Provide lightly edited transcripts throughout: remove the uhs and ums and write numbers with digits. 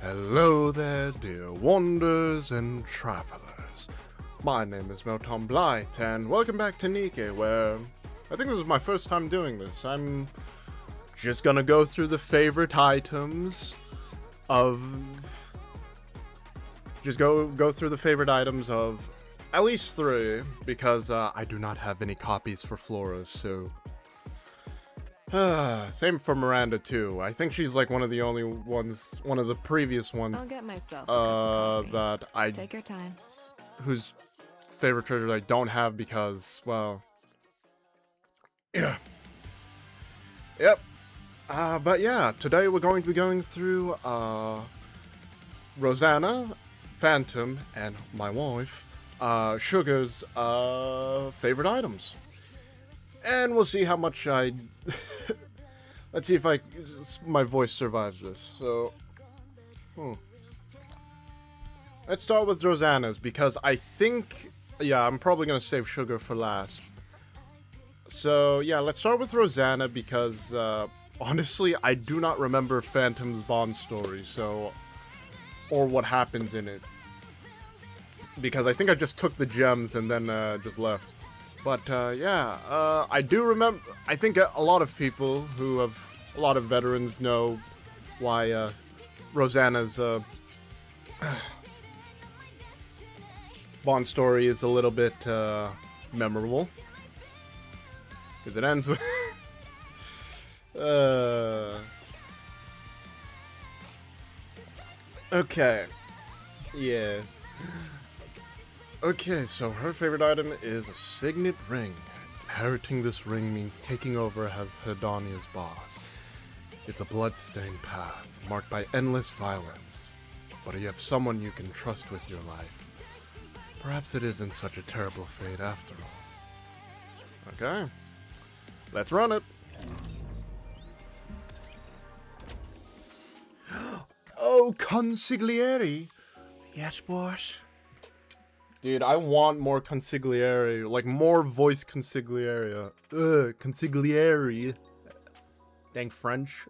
Hello there, dear wanderers and travelers. My name is Melton Blight, and welcome back to Nikke, where I think this is my first time doing this. I'm just gonna go through the favorite items of... go through the favorite items of at least 3, because I do not have any copies for Flora, so... Same for Miranda too. I think she's like one of the only ones, one of the previous ones. I'll get myself a cup of coffee. That I Take your time. Whose favorite treasure I don't have because, well, yeah, yep. But yeah, today we're going to be going through Rosanna, Phantom, and my wife, Sugar's favorite items. And we'll see how much let's see if my voice survives this. So, let's start with Rosanna's, because I think, yeah, I'm probably gonna save Sugar for last. So, yeah, let's start with Rosanna, because, honestly, I do not remember Phantom's Bond story, or what happens in it. Because I think I just took the gems and then, just left. But, yeah, I do remember, I think a lot of people a lot of veterans know why, Rosanna's, Bond story is a little bit, memorable. Because it ends with, okay, yeah. Okay, so her favorite item is a signet ring. Inheriting this ring means taking over as Hedonia's boss. It's a blood-stained path, marked by endless violence. But you have someone you can trust with your life. Perhaps it isn't such a terrible fate after all. Okay, let's run it. Oh, consigliere. Yes, boss. Dude, I want more consigliere, like more voice consigliere. Consigliere. Dang French.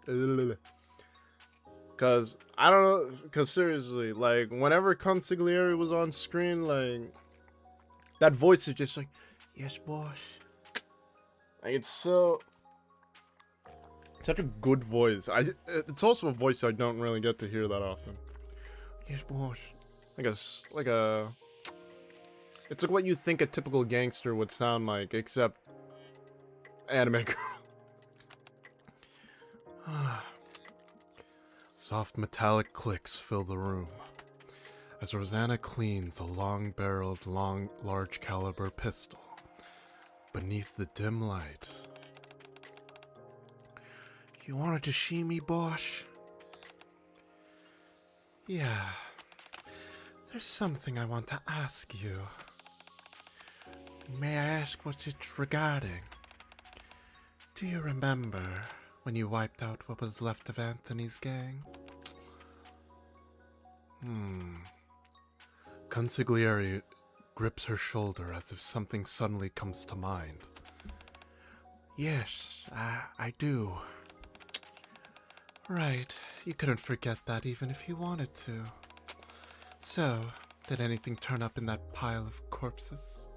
Cause, I don't know, cause seriously, like, whenever consigliere was on screen, like, that voice is just like, yes, boss. Like, it's such a good voice. It's also a voice I don't really get to hear that often. Yes, boss. It's like what you think a typical gangster would sound like, except anime girl. Soft metallic clicks fill the room as Rosanna cleans a long-barreled, large caliber pistol beneath the dim light. You wanted to see me, boss? Yeah. There's something I want to ask you. May I ask what it's regarding? Do you remember when you wiped out what was left of Anthony's gang? Consigliere grips her shoulder as if something suddenly comes to mind. Yes, I do. Right, you couldn't forget that even if you wanted to. So, did anything turn up in that pile of corpses?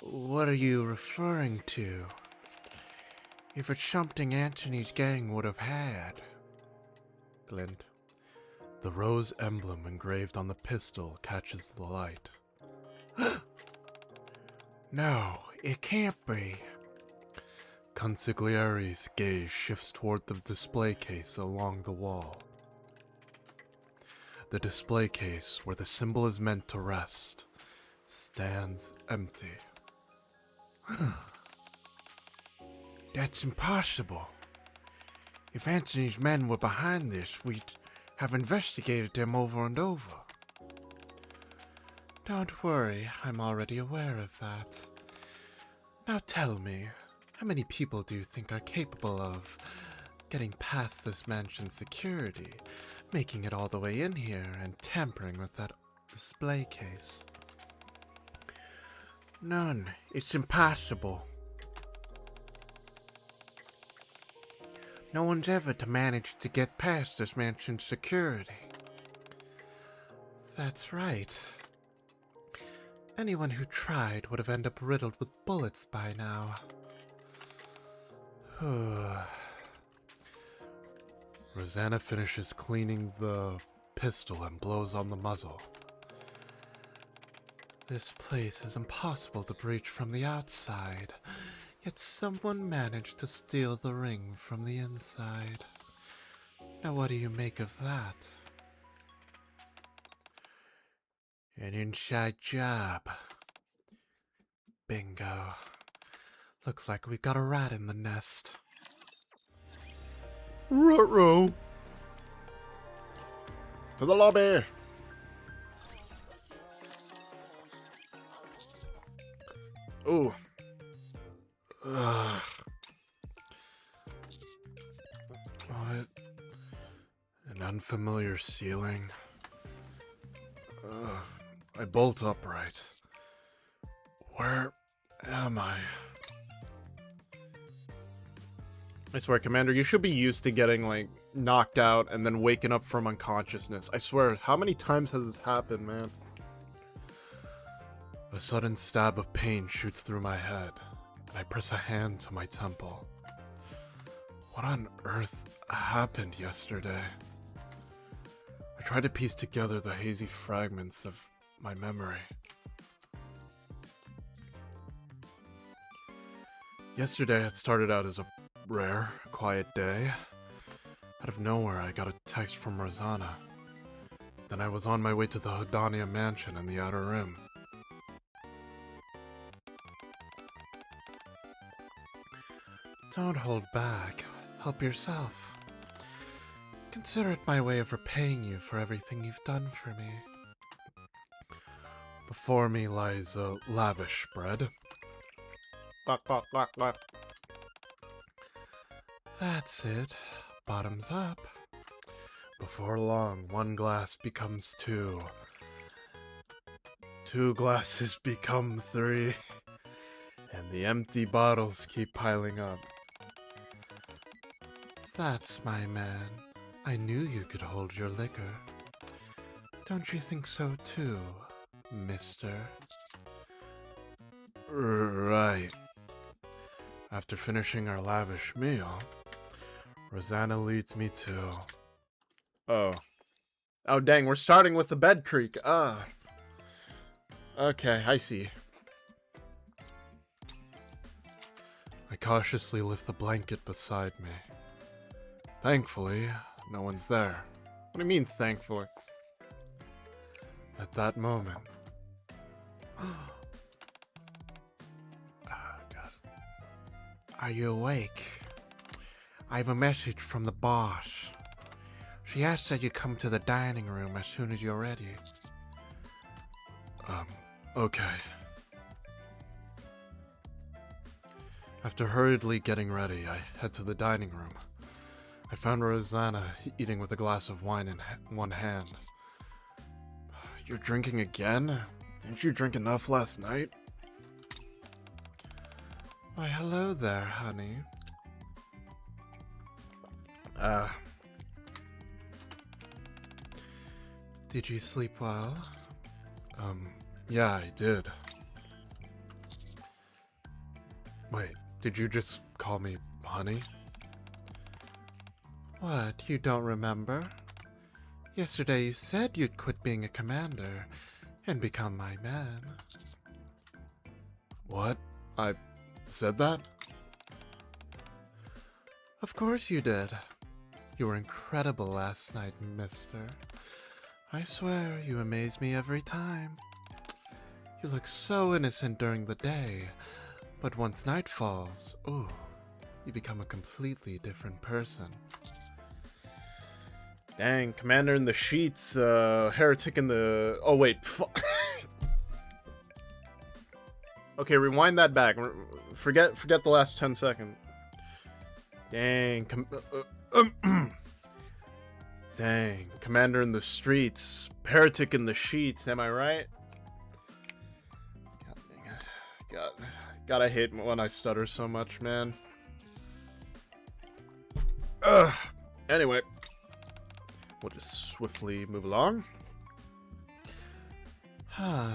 What are you referring to? If it's something Anthony's gang would have had. Glint. The rose emblem engraved on the pistol catches the light. No, it can't be. Consigliere's gaze shifts toward the display case along the wall. The display case, where the symbol is meant to rest, stands empty. That's impossible. If Anthony's men were behind this, we'd have investigated them over and over. Don't worry, I'm already aware of that. Now tell me, how many people do you think are capable of getting past this mansion's security, making it all the way in here, and tampering with that display case? None. It's impossible. No one's ever managed to get past this mansion's security. That's right. Anyone who tried would have ended up riddled with bullets by now. Rosanna finishes cleaning the pistol and blows on the muzzle. This place is impossible to breach from the outside, yet someone managed to steal the ring from the inside. Now what do you make of that? An inside job. Bingo. Looks like we've got a rat in the nest. Ruh-roh. To the lobby. Ooh. Ugh. What? An unfamiliar ceiling. Ugh. I bolt upright. Where am I? I swear, Commander, you should be used to getting, like, knocked out and then waking up from unconsciousness. I swear, how many times has this happened, man? A sudden stab of pain shoots through my head, and I press a hand to my temple. What on earth happened yesterday? I try to piece together the hazy fragments of my memory. Yesterday, it started out as a rare, quiet day. Out of nowhere, I got a text from Rosanna. Then I was on my way to the Hodania mansion in the Outer Rim. Don't hold back. Help yourself. Consider it my way of repaying you for everything you've done for me. Before me lies a lavish spread. That's it. Bottoms up. Before long, one glass becomes two. Two glasses become three. And the empty bottles keep piling up. That's my man. I knew you could hold your liquor. Don't you think so too, mister? Right. After finishing our lavish meal, Rosanna leads me to... Oh. Oh dang, we're starting with the bed creak. Okay, I see. I cautiously lift the blanket beside me. Thankfully, no one's there. What do you mean, thankfully? At that moment... Oh, God. Are you awake? I have a message from the boss. She asked that you come to the dining room as soon as you're ready. Okay. After hurriedly getting ready, I head to the dining room. I found Rosanna eating with a glass of wine in one hand. You're drinking again? Didn't you drink enough last night? Why, hello there, honey. Did you sleep well? Yeah, I did. Wait, did you just call me honey? What, you don't remember? Yesterday you said you'd quit being a commander and become my man. What? I said that? Of course you did. You were incredible last night, mister. I swear, you amaze me every time. You look so innocent during the day, but once night falls, ooh, you become a completely different person. Dang, Commander in the Sheets, Heretic in the... Oh, wait, Okay, rewind that back. Forget the last 10 seconds. Dang, Dang, Commander in the Streets, Heretic in the Sheets, am I right? God dang it. God, I hate when I stutter so much, man. Anyway, we'll just swiftly move along.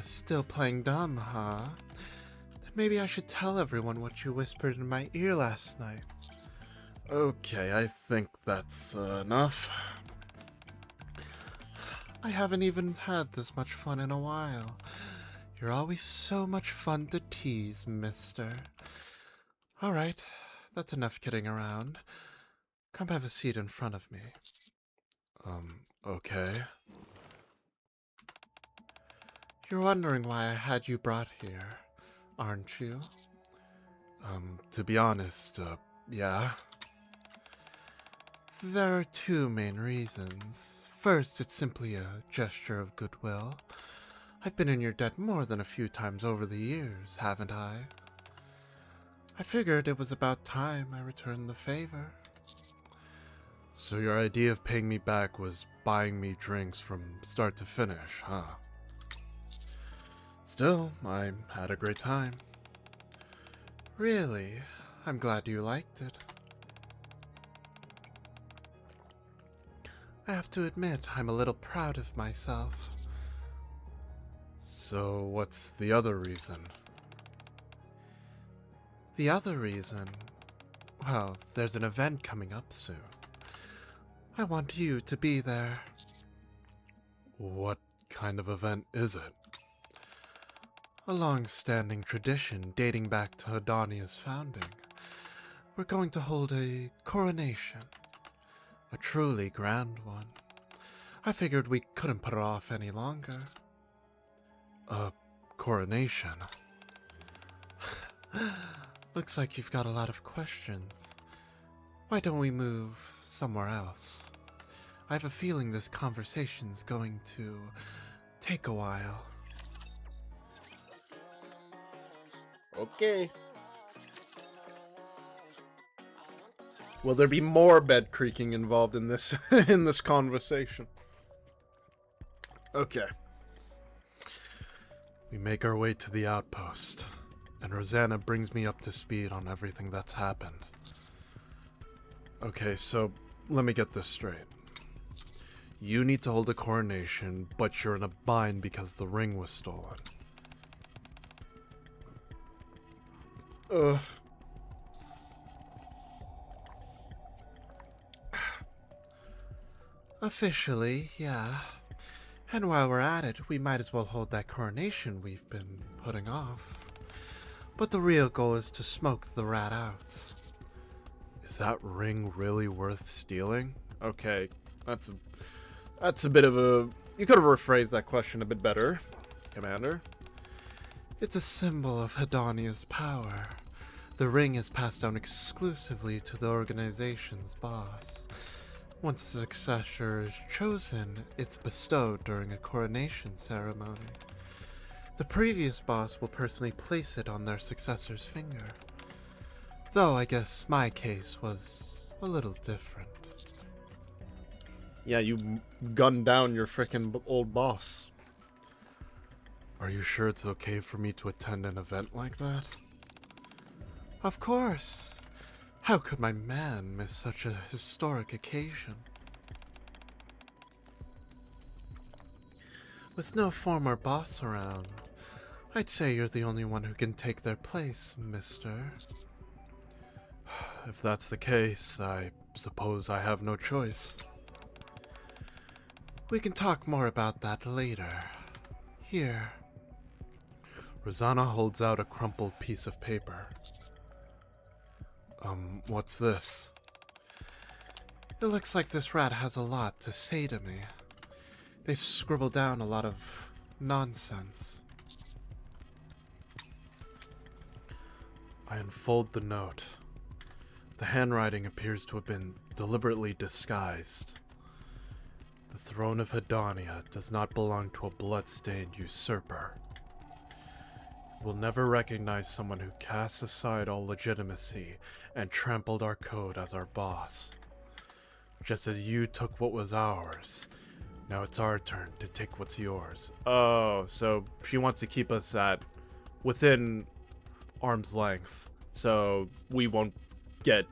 Still playing dumb, huh? Then maybe I should tell everyone what you whispered in my ear last night. Okay, I think that's enough. I haven't even had this much fun in a while. You're always so much fun to tease, mister. Alright, that's enough kidding around. Come have a seat in front of me. Okay. You're wondering why I had you brought here, aren't you? To be honest, yeah. There are two main reasons. First, it's simply a gesture of goodwill. I've been in your debt more than a few times over the years, haven't I? I figured it was about time I returned the favor. So your idea of paying me back was buying me drinks from start to finish, huh? Still, I had a great time. Really? I'm glad you liked it. I have to admit, I'm a little proud of myself. So, what's the other reason? The other reason? Well, there's an event coming up soon. I want you to be there. What kind of event is it? A long-standing tradition dating back to Hedonia's founding. We're going to hold a coronation. A truly grand one. I figured we couldn't put it off any longer. A coronation? Looks like you've got a lot of questions. Why don't we move somewhere else? I have a feeling this conversation's going to take a while. Okay. Will there be more bed creaking involved in this in this conversation? Okay. We make our way to the outpost, and Rosanna brings me up to speed on everything that's happened. Okay, so let me get this straight. You need to hold a coronation, but you're in a bind because the ring was stolen. Ugh. Officially, yeah. And while we're at it, we might as well hold that coronation we've been putting off. But the real goal is to smoke the rat out. Is that ring really worth stealing? Okay, that's a bit of a... You could have rephrased that question a bit better, Commander. It's a symbol of Hedonia's power. The ring is passed down exclusively to the organization's boss. Once a successor is chosen, it's bestowed during a coronation ceremony. The previous boss will personally place it on their successor's finger. Though I guess my case was a little different. Yeah, you gunned down your frickin' old boss. Are you sure it's okay for me to attend an event like that? Of course. How could my man miss such a historic occasion? With no former boss around, I'd say you're the only one who can take their place, mister. If that's the case, I suppose I have no choice. We can talk more about that later. Here. Rosanna holds out a crumpled piece of paper. What's this? It looks like this rat has a lot to say to me. They scribble down a lot of nonsense. I unfold the note. The handwriting appears to have been deliberately disguised. The throne of Hedonia does not belong to a blood-stained usurper. It will never recognize someone who casts aside all legitimacy and trampled our code as our boss. Just as you took what was ours, now it's our turn to take what's yours. Oh, so she wants to keep us at within arm's length, so we won't get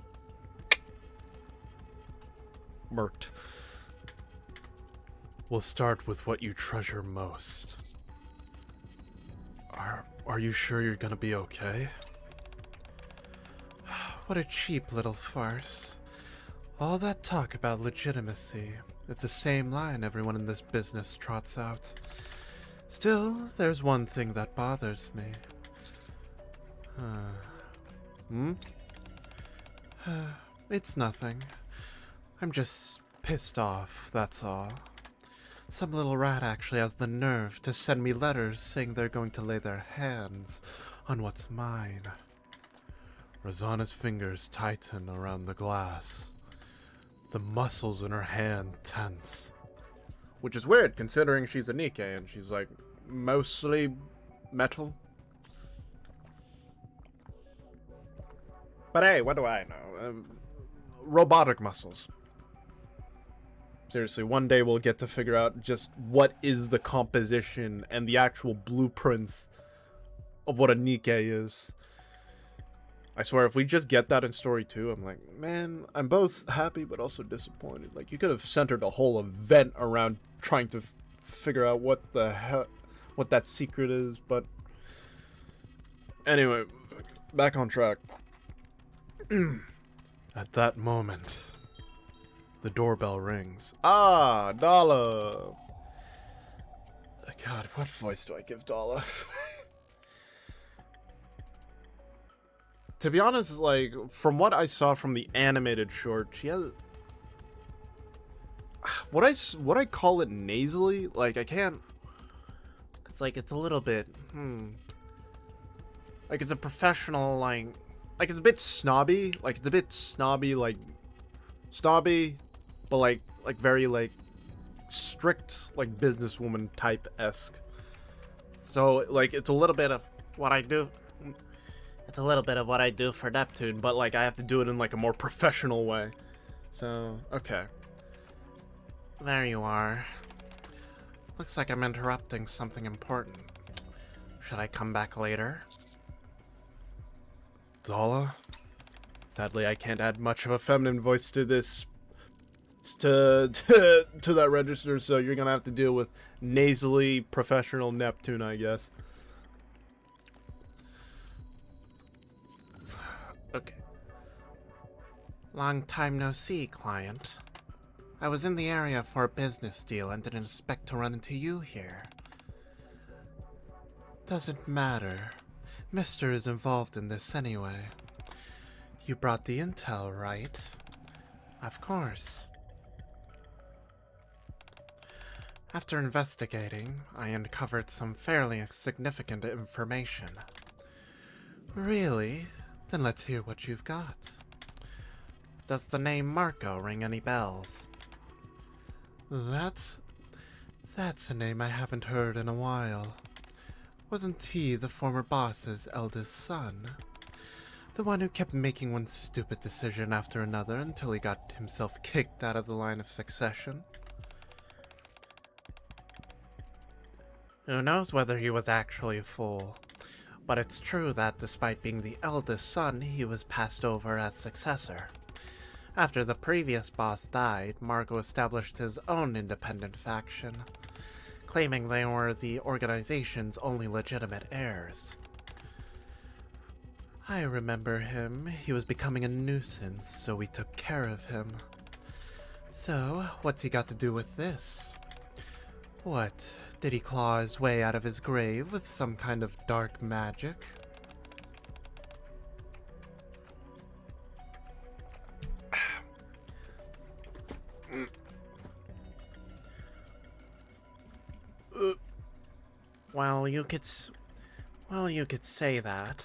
smirked. We'll start with what you treasure most. Are you sure you're gonna be okay? What a cheap little farce. All that talk about legitimacy. It's the same line everyone in this business trots out. Still, there's one thing that bothers me. It's nothing. I'm just pissed off, that's all. Some little rat actually has the nerve to send me letters saying they're going to lay their hands on what's mine. Rosanna's fingers tighten around the glass. The muscles in her hand tense. Which is weird, considering she's a Nikke and she's, like, mostly metal. But hey, what do I know? Robotic muscles. Seriously, one day we'll get to figure out just what is the composition and the actual blueprints of what a Nikke is. I swear, if we just get that in story 2, I'm like, man, I'm both happy but also disappointed. Like, you could have centered a whole event around trying to figure out what the hell, what that secret is, but anyway, back on track. At that moment, the doorbell rings. Ah, Dala. God, what voice do I give Dala? To be honest, like, from what I saw from the animated short, she has... Would I call it nasally? Like, I can't... Because, like, it's a little bit... Like, it's a professional, like, it's a bit snobby. Like, it's a bit snobby, like... Snobby, but, like very, like, strict, like, businesswoman type-esque. So, like, it's a little bit of what I do... It's a little bit of what I do for Neptune, but, like, I have to do it in, like, a more professional way. So, okay. There you are. Looks like I'm interrupting something important. Should I come back later? Zala? Sadly, I can't add much of a feminine voice to this... to that register, so you're gonna have to deal with nasally professional Neptune, I guess. Okay. Long time no see, client. I was in the area for a business deal and didn't expect to run into you here. Doesn't matter. Mister is involved in this anyway. You brought the intel, right? Of course. After investigating, I uncovered some fairly significant information. Really? Then let's hear what you've got. Does the name Marco ring any bells? That's a name I haven't heard in a while. Wasn't he the former boss's eldest son? The one who kept making one stupid decision after another until he got himself kicked out of the line of succession? Who knows whether he was actually a fool? But it's true that despite being the eldest son, he was passed over as successor. After the previous boss died, Marco established his own independent faction, claiming they were the organization's only legitimate heirs. I remember him. He was becoming a nuisance, so we took care of him. So, what's he got to do with this? What? Did he claw his way out of his grave with some kind of dark magic? Well, you could say that.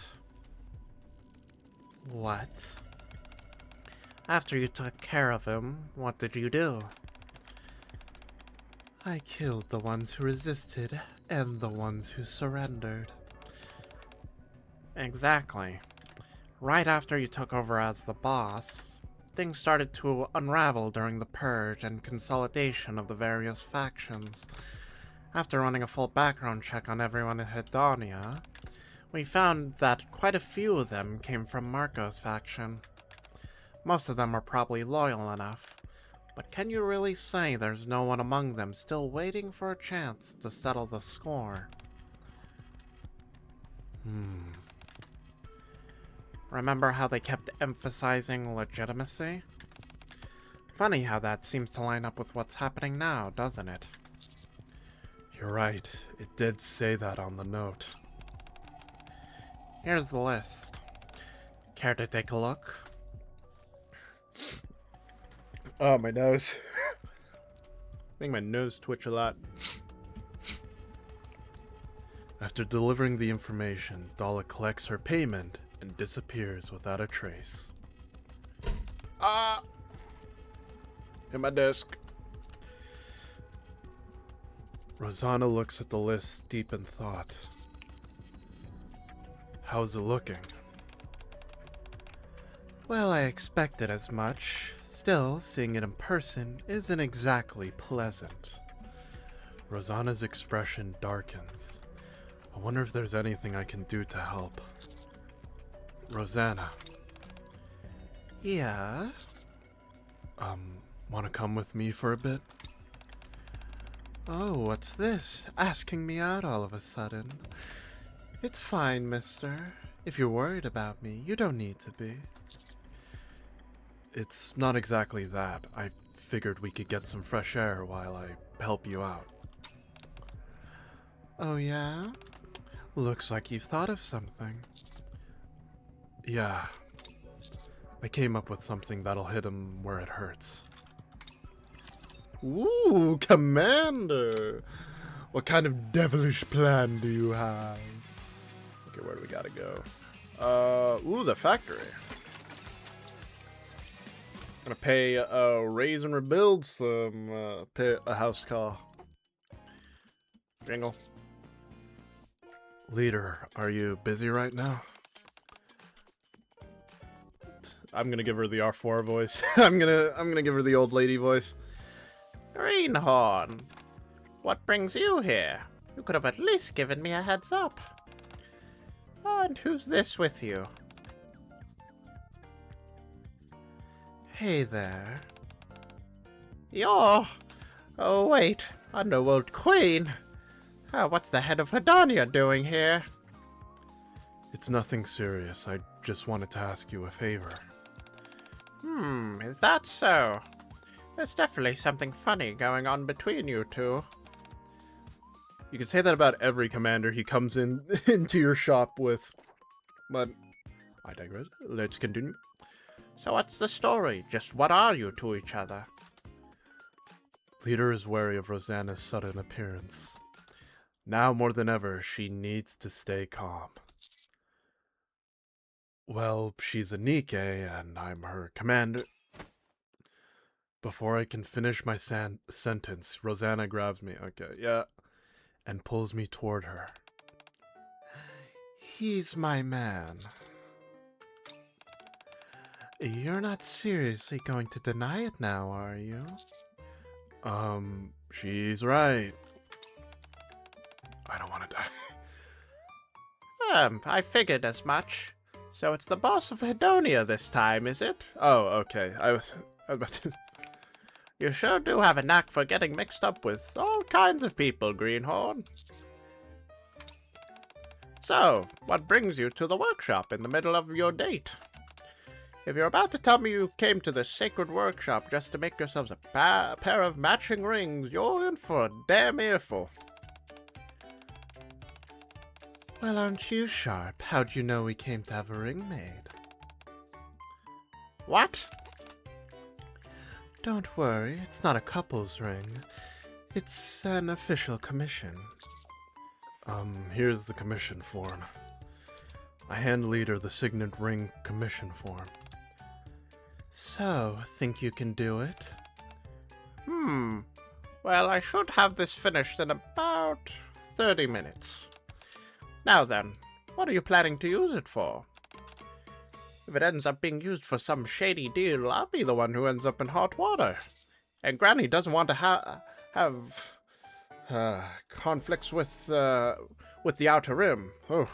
What? After you took care of him, what did you do? I killed the ones who resisted and the ones who surrendered. Exactly. Right after you took over as the boss, things started to unravel during the purge and consolidation of the various factions. After running a full background check on everyone in Hedonia, we found that quite a few of them came from Marco's faction. Most of them were probably loyal enough, But can you really say there's no one among them still waiting for a chance to settle the score? Remember how they kept emphasizing legitimacy? Funny how that seems to line up with what's happening now, doesn't it? You're right. It did say that on the note. Here's the list. Care to take a look? Oh, my nose. Make my nose twitch a lot. After delivering the information, Dala collects her payment and disappears without a trace. Hit my desk. Rosanna looks at the list deep in thought. How's it looking? Well, I expected as much. Still, seeing it in person isn't exactly pleasant. Rosanna's expression darkens. I wonder if there's anything I can do to help. Rosanna. Yeah? Want to come with me for a bit? Oh, what's this? Asking me out all of a sudden. It's fine, mister. If you're worried about me, you don't need to be. It's not exactly that. I figured we could get some fresh air while I help you out. Oh, yeah? Looks like you've thought of something. Yeah. I came up with something that'll hit him where it hurts. Ooh, Commander! What kind of devilish plan do you have? Okay, where do we gotta go? Ooh, the factory. Gonna pay, raise and rebuild some, pay a house call. Jingle. Leader, are you busy right now? I'm gonna give her the R4 voice. I'm gonna give her the old lady voice. Greenhorn, what brings you here? You could have at least given me a heads up. Oh, and who's this with you? Hey there. You're... Oh, wait. Underworld Queen. What's the head of Hedania doing here? It's nothing serious. I just wanted to ask you a favor. Is that so? There's definitely something funny going on between you two. You can say that about every commander he comes in into your shop with. But I digress. Let's continue. So what's the story? Just what are you to each other? Leader is wary of Rosanna's sudden appearance. Now more than ever, she needs to stay calm. Well, she's a Nikke, and I'm her commander. Before I can finish my sentence, Rosanna grabs me, and pulls me toward her. He's my man. You're not seriously going to deny it now, are you? She's right. I don't want to die. I figured as much. So it's the boss of Hedonia this time, is it? Oh, okay. I was about to... You sure do have a knack for getting mixed up with all kinds of people, Greenhorn. So, what brings you to the workshop in the middle of your date? If you're about to tell me you came to this sacred workshop just to make yourselves a pair of matching rings, you're in for a damn earful. Well, aren't you sharp? How'd you know we came to have a ring made? What? Don't worry, it's not a couple's ring. It's an official commission. Here's the commission form. I hand Leader the signet ring commission form. So, think you can do it? Well, I should have this finished in about 30 minutes. Now then, what are you planning to use it for? If it ends up being used for some shady deal, I'll be the one who ends up in hot water. And Granny doesn't want to have conflicts with the Outer Rim. Ugh.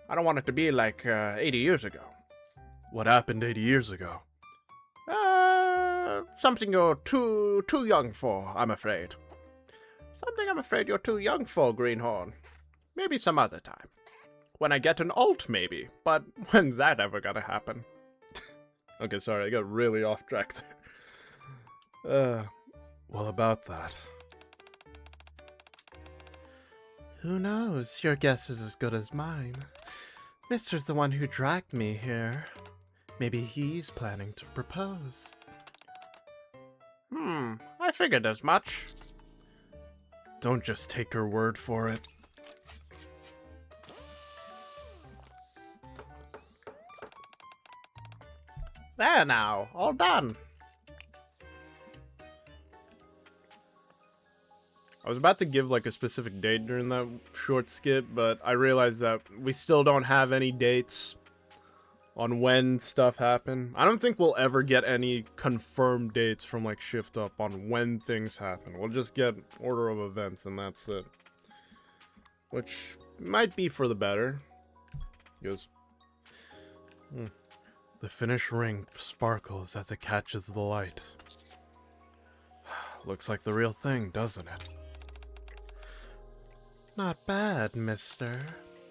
I don't want it to be like 80 years ago. What happened 80 years ago? something you're too young for, I'm afraid. Something I'm afraid you're too young for, Greenhorn. Maybe some other time. When I get an alt, maybe. But when's that ever gonna happen? Okay, sorry, I got really off track there. Well, about that. Who knows? Your guess is as good as mine. Mister's the one who dragged me here. Maybe he's planning to propose. I figured as much. Don't just take her word for it. There now, all done. I was about to give like a specific date during that short skit, but I realized that we still don't have any dates on when stuff happened. I don't think we'll ever get any confirmed dates from like Shiftup on when things happen. We'll just get order of events and that's it. Which might be for the better. Because the finished ring sparkles as it catches the light. Looks like the real thing, doesn't it? Not bad, mister.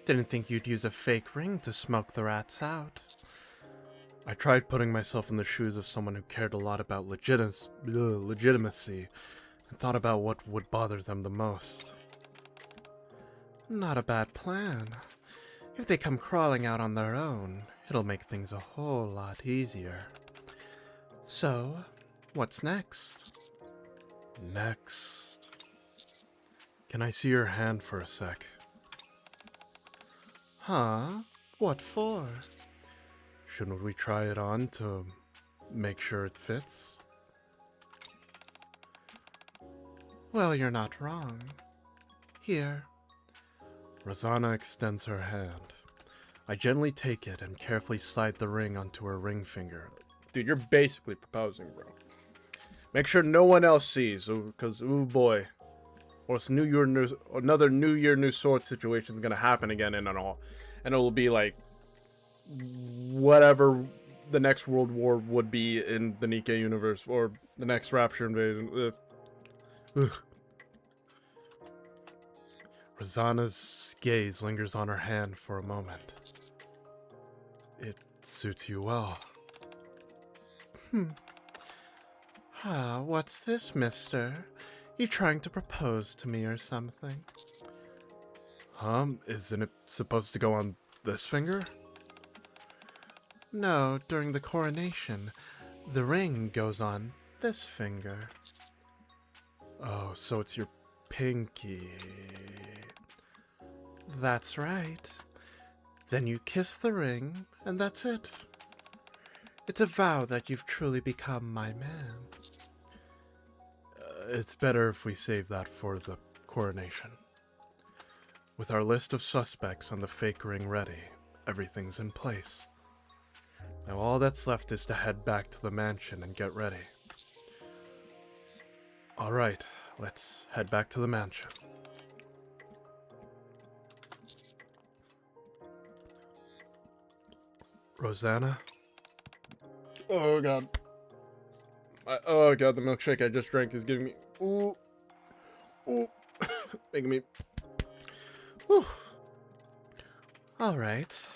Didn't think you'd use a fake ring to smoke the rats out. I tried putting myself in the shoes of someone who cared a lot about legitimacy and thought about what would bother them the most. Not a bad plan. If they come crawling out on their own, it'll make things a whole lot easier. So, what's next? Next. Can I see your hand for a sec? Huh? What for? Shouldn't we try it on to make sure it fits? Well, you're not wrong. Here. Rosanna extends her hand. I gently take it and carefully slide the ring onto her ring finger. Dude, you're basically proposing, bro. Make sure no one else sees, because, ooh boy. Or it's another New Year, New Sword situation is going to happen again and all. And it will be like whatever the next World War would be in the Nikke universe. Or the next Rapture invasion. Ugh. Rosanna's gaze lingers on her hand for a moment. It suits you well. What's this, mister? You trying to propose to me or something? Isn't it supposed to go on this finger? No, during the coronation. The ring goes on this finger. Oh, so it's your pinky. That's right. Then you kiss the ring, and that's it. It's a vow that you've truly become my man. It's better if we save that for the coronation. With our list of suspects and the fake ring ready, everything's in place. Now all that's left is to head back to the mansion and get ready. Alright, let's head back to the mansion. Rosanna? Oh god. Oh god, the milkshake I just drank is giving me... Ooh. Making me... Whew. All right.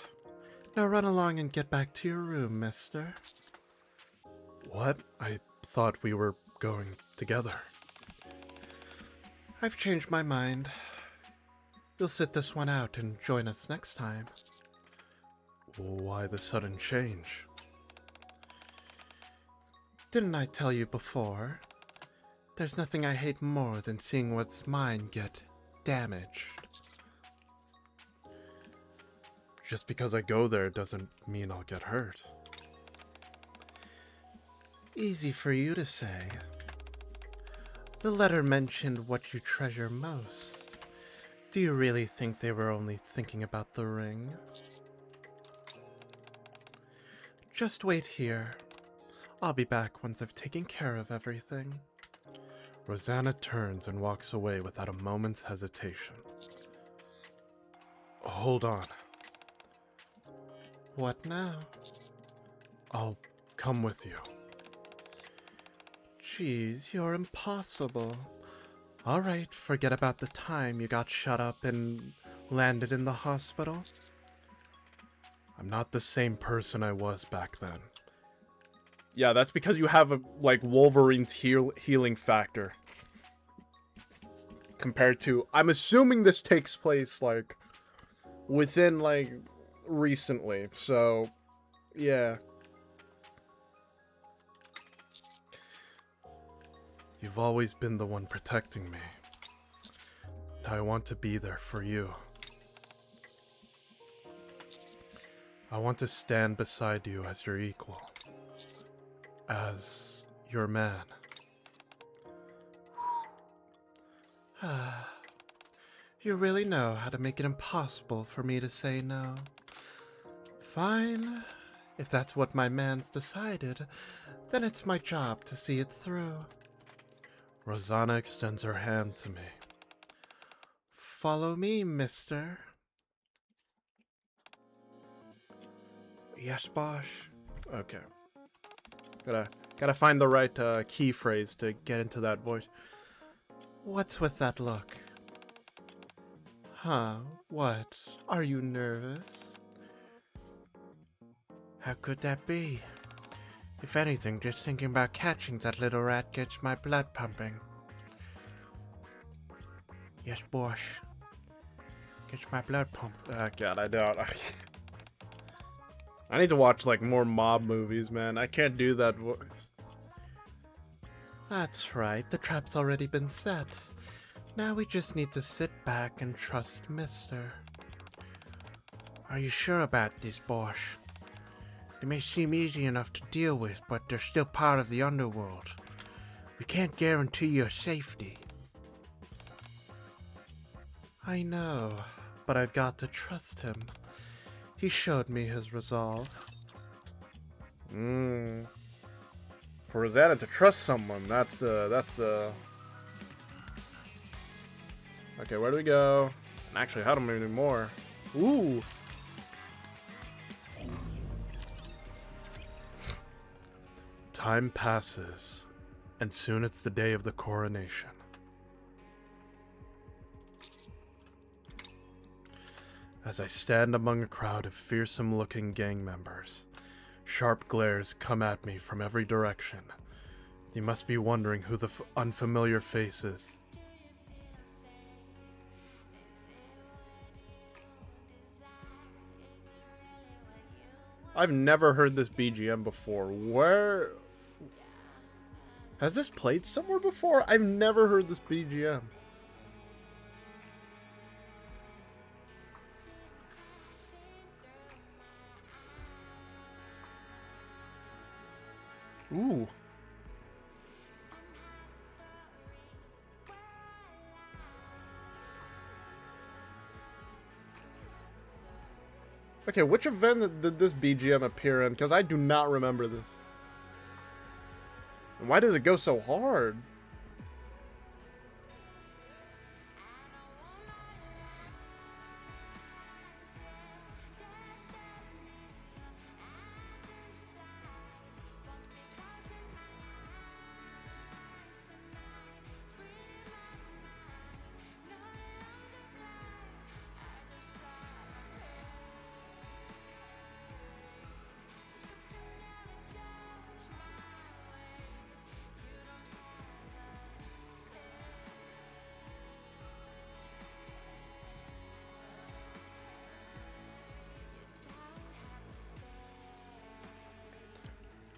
Now run along and get back to your room, mister. What? I thought we were going together. I've changed my mind. You'll sit this one out and join us next time. Why the sudden change? Didn't I tell you before? There's nothing I hate more than seeing what's mine get damaged. Just because I go there doesn't mean I'll get hurt. Easy for you to say. The letter mentioned what you treasure most. Do you really think they were only thinking about the ring? Just wait here. I'll be back once I've taken care of everything. Rosanna turns and walks away without a moment's hesitation. Hold on. What now? I'll come with you. Jeez, you're impossible. Alright, forget about the time you got shut up and landed in the hospital. I'm not the same person I was back then. Yeah, that's because you have a, like, Wolverine's healing factor. Compared to, I'm assuming this takes place, like, within, like, recently. So, yeah. You've always been the one protecting me. I want to be there for you. I want to stand beside you as your equal. As your man. You really know how to make it impossible for me to say no. Fine. If that's what my man's decided, then it's my job to see it through. Rosanna extends her hand to me. Follow me, mister. Yes, boss. Okay. Gotta find the right key phrase to get into that voice. What's with that look? Huh? What? Are you nervous? How could that be? If anything, just thinking about catching that little rat gets my blood pumping. Yes, boss. Gets my blood pumping. God, I don't. I need to watch, like, more mob movies, man. I can't do that voice. That's right, the trap's already been set. Now we just need to sit back and trust Mister. Are you sure about this, boss? They may seem easy enough to deal with, but they're still part of the underworld. We can't guarantee your safety. I know, but I've got to trust him. He showed me his resolve. For that to trust someone, that's Okay, where do we go? Actually, how do we do more? Ooh. Time passes, and soon it's the day of the coronation. As I stand among a crowd of fearsome-looking gang members, sharp glares come at me from every direction. You must be wondering who the unfamiliar face is. I've never heard this BGM before. Where... Has this played somewhere before? I've never heard this BGM. Ooh. Okay, which event did this BGM appear in? Because I do not remember this. And why does it go so hard?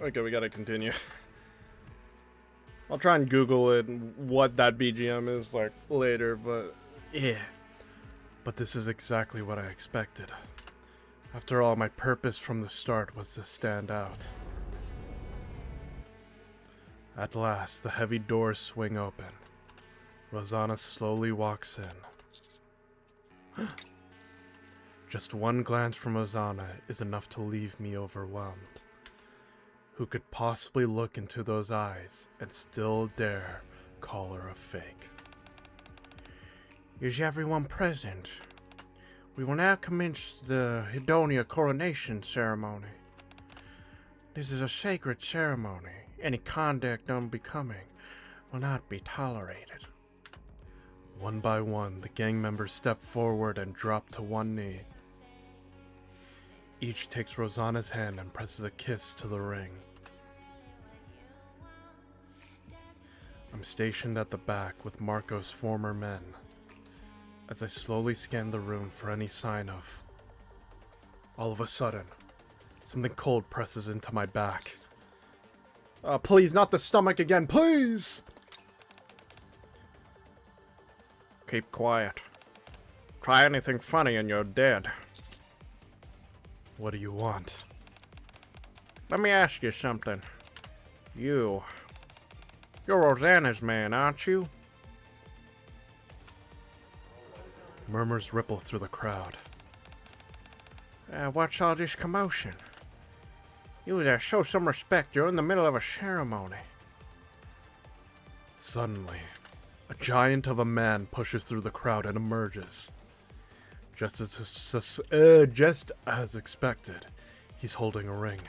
Okay, we gotta continue. I'll try and Google it, what that BGM is like later, but yeah. But this is exactly what I expected. After all, my purpose from the start was to stand out. At last, the heavy doors swing open. Rosanna slowly walks in. Just one glance from Rosanna is enough to leave me overwhelmed. Who could possibly look into those eyes and still dare call her a fake? Is everyone present? We will now commence the Hedonia coronation ceremony. This is a sacred ceremony. Any conduct unbecoming will not be tolerated. One by one, the gang members step forward and drop to one knee. Each takes Rosanna's hand and presses a kiss to the ring. I'm stationed at the back with Marco's former men, as I slowly scan the room for any sign of... All of a sudden, something cold presses into my back. Please, not the stomach again, please! Keep quiet. Try anything funny and you're dead. What do you want? Let me ask you something. You're Rosanna's man, aren't you? Murmurs ripple through the crowd. What's all this commotion? You show some respect. You're in the middle of a ceremony. Suddenly, a giant of a man pushes through the crowd and emerges. Just as expected, he's holding a ring.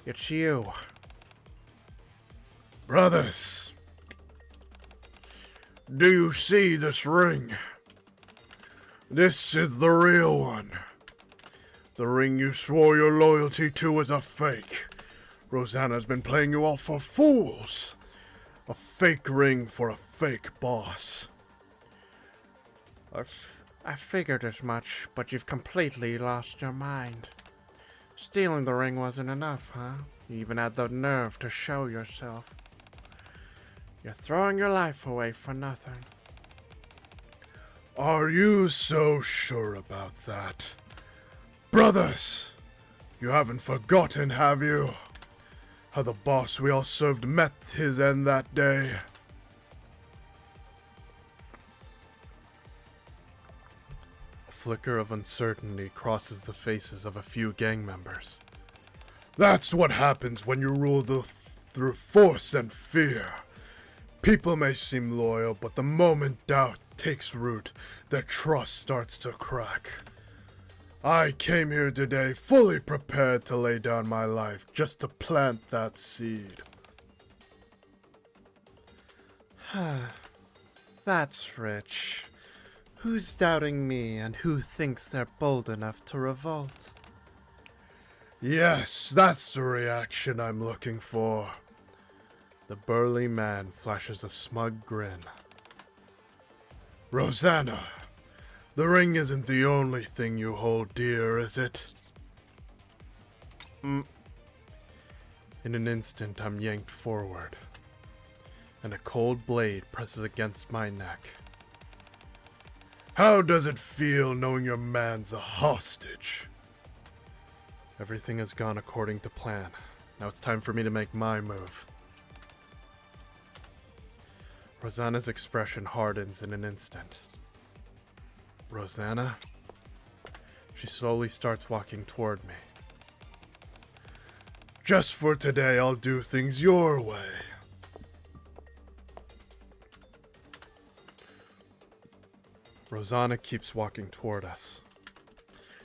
It's you. Brothers, do you see this ring? This is the real one. The ring you swore your loyalty to is a fake. Rosanna's been playing you all for fools. A fake ring for a fake boss. I figured as much, but you've completely lost your mind. Stealing the ring wasn't enough, huh? You even had the nerve to show yourself. You're throwing your life away for nothing. Are you so sure about that? Brothers, you haven't forgotten, have you? How the boss we all served met his end that day. A flicker of uncertainty crosses the faces of a few gang members. That's what happens when you rule through force and fear. People may seem loyal, but the moment doubt takes root, their trust starts to crack. I came here today fully prepared to lay down my life just to plant that seed. That's rich. Who's doubting me and who thinks they're bold enough to revolt? Yes, that's the reaction I'm looking for. The burly man flashes a smug grin. Rosanna, the ring isn't the only thing you hold dear, is it? In an instant, I'm yanked forward, and a cold blade presses against my neck. How does it feel knowing your man's a hostage? Everything has gone according to plan. Now it's time for me to make my move. Rosanna's expression hardens in an instant. Rosanna? She slowly starts walking toward me. Just for today, I'll do things your way. Rosanna keeps walking toward us.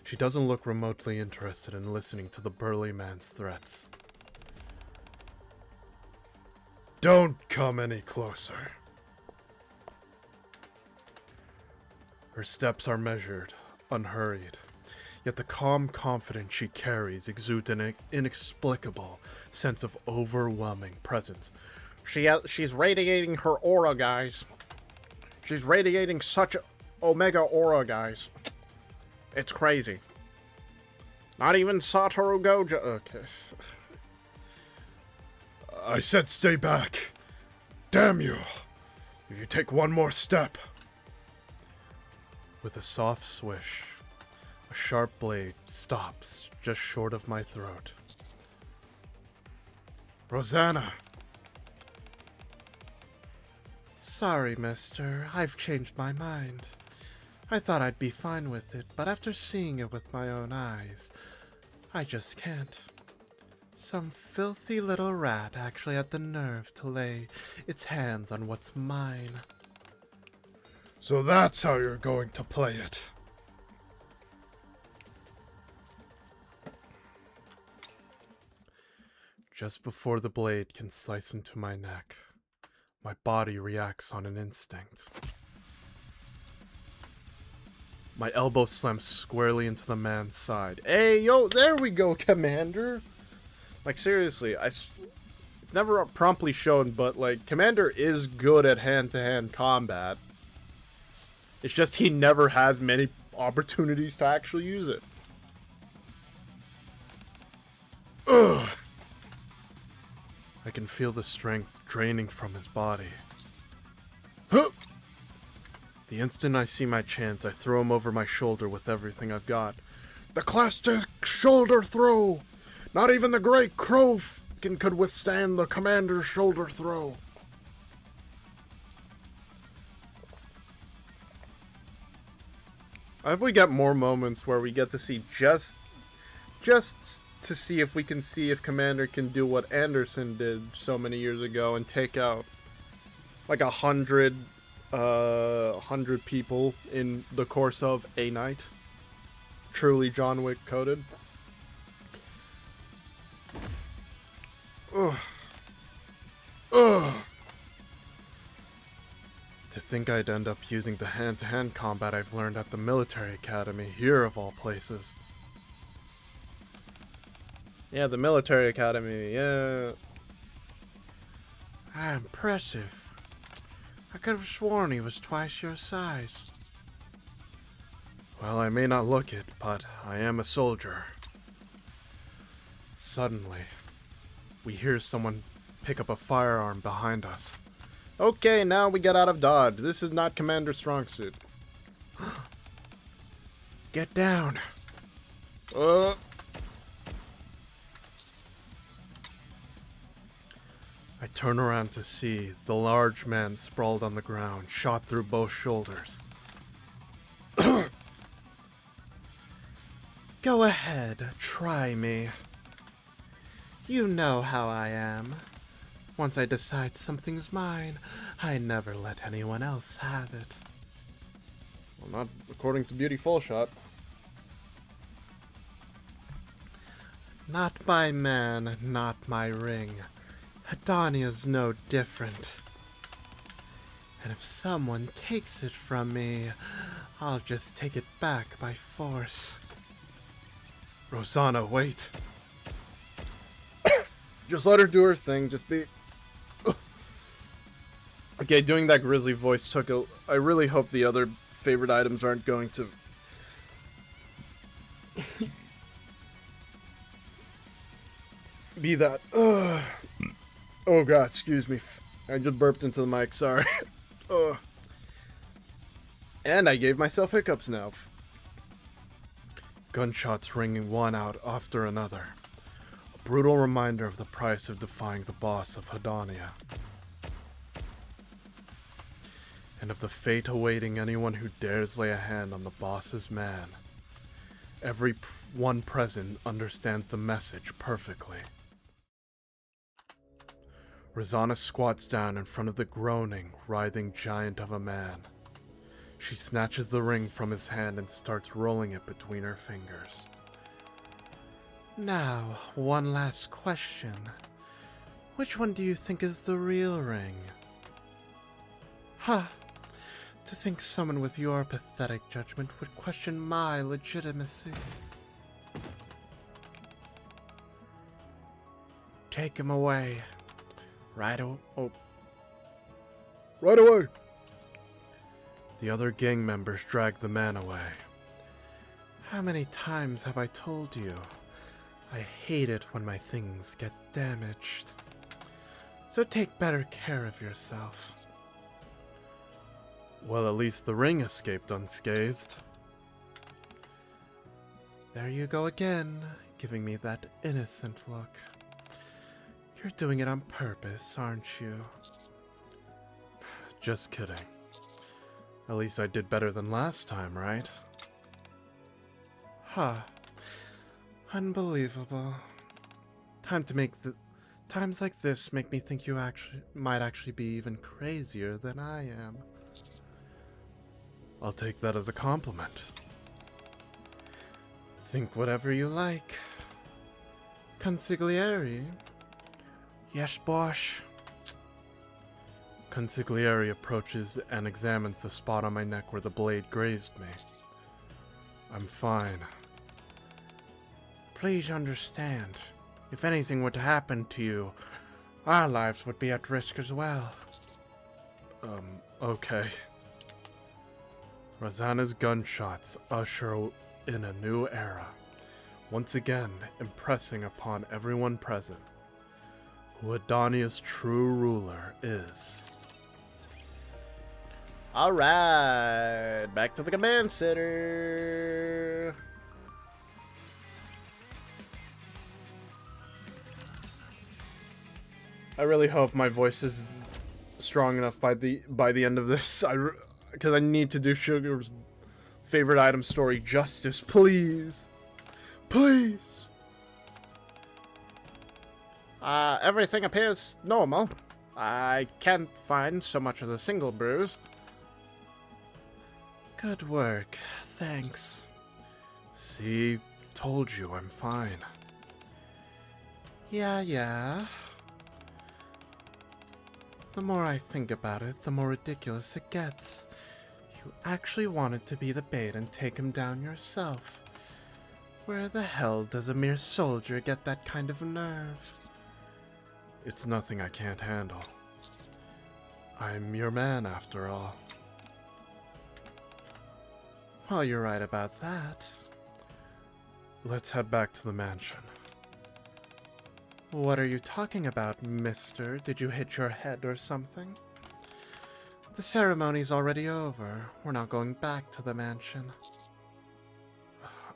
She doesn't look remotely interested in listening to the burly man's threats. Don't come any closer. Her steps are measured, unhurried, yet the calm confidence she carries exudes an inexplicable sense of overwhelming presence. She's radiating her aura, guys. She's radiating such Omega aura, guys. It's crazy. Not even Satoru Gojo. Okay. I said stay back. Damn you. If you take one more step. With a soft swish, a sharp blade stops just short of my throat. Rosanna! Sorry, mister. I've changed my mind. I thought I'd be fine with it, but after seeing it with my own eyes, I just can't. Some filthy little rat actually had the nerve to lay its hands on what's mine. So that's how you're going to play it. Just before the blade can slice into my neck, My body reacts on an instinct. My elbow slams squarely into the man's side. Hey, yo, there we go, Commander. Like, seriously, it's never promptly shown, but, like, Commander is good at hand-to-hand combat. It's just he never has many opportunities to actually use it. Ugh. I can feel the strength draining from his body. Huh. The instant I see my chance, I throw him over my shoulder with everything I've got. The classic shoulder throw! Not even the great Crow could withstand the Commander's shoulder throw. I hope we get more moments where we get to see just to see if we can see if Commander can do what Anderson did so many years ago and take out like 100 people in the course of a night. Truly John Wick coded. Ugh. Ugh. To think I'd end up using the hand-to-hand combat I've learned at the military academy here of all places. Yeah, the military academy, yeah. Impressive. I could have sworn he was twice your size. Well, I may not look it, but I am a soldier. Suddenly, we hear someone pick up a firearm behind us. Okay, now we get out of Dodge. This is not Commander's strong suit. Get down. I turn around to see the large man sprawled on the ground, shot through both shoulders. Go ahead, try me. You know how I am. Once I decide something's mine, I never let anyone else have it. Well, not according to Beauty Full Shot. Not my man, not my ring. Hedonia's no different. And if someone takes it from me, I'll just take it back by force. Rosanna, wait. Just let her do her thing, just be... Okay, doing that grizzly voice took a... I really hope the other favorite items aren't going to... be that... Oh god, excuse me. I just burped into the mic, sorry. And I gave myself hiccups now. Gunshots ringing one out after another. A brutal reminder of the price of defying the boss of Hedonia. And of the fate awaiting anyone who dares lay a hand on the boss's man. Everyone present understands the message perfectly. Rosanna squats down in front of the groaning, writhing giant of a man. She snatches the ring from his hand and starts rolling it between her fingers. Now, one last question. Which one do you think is the real ring? Ha! To think someone with your pathetic judgment would question my legitimacy. Take him away. Right away. The other gang members drag the man away. How many times have I told you? I hate it when my things get damaged. So take better care of yourself. Well, at least the ring escaped unscathed. There you go again, giving me that innocent look. You're doing it on purpose, aren't you? Just kidding. At least I did better than last time, right? Huh. Unbelievable. Times like this make me think you might actually be even crazier than I am. I'll take that as a compliment. Think whatever you like. Consigliere? Yes, boss. Consigliere approaches and examines the spot on my neck where the blade grazed me. I'm fine. Please understand, if anything were to happen to you, our lives would be at risk as well. Okay. Rosanna's gunshots usher in a new era, once again impressing upon everyone present who Adonia's true ruler is. Alright, back to the command center. I really hope my voice is strong enough by the end of this. Because I need to do Sugar's favorite item story justice, please. Please. Everything appears normal. I can't find so much as a single bruise. Good work. Thanks. See, told you I'm fine. Yeah. The more I think about it, the more ridiculous it gets. You actually wanted to be the bait and take him down yourself. Where the hell does a mere soldier get that kind of nerve? It's nothing I can't handle. I'm your man, after all. Well, you're right about that. Let's head back to the mansion. What are you talking about, mister? Did you hit your head or something? The ceremony's already over. We're not going back to the mansion.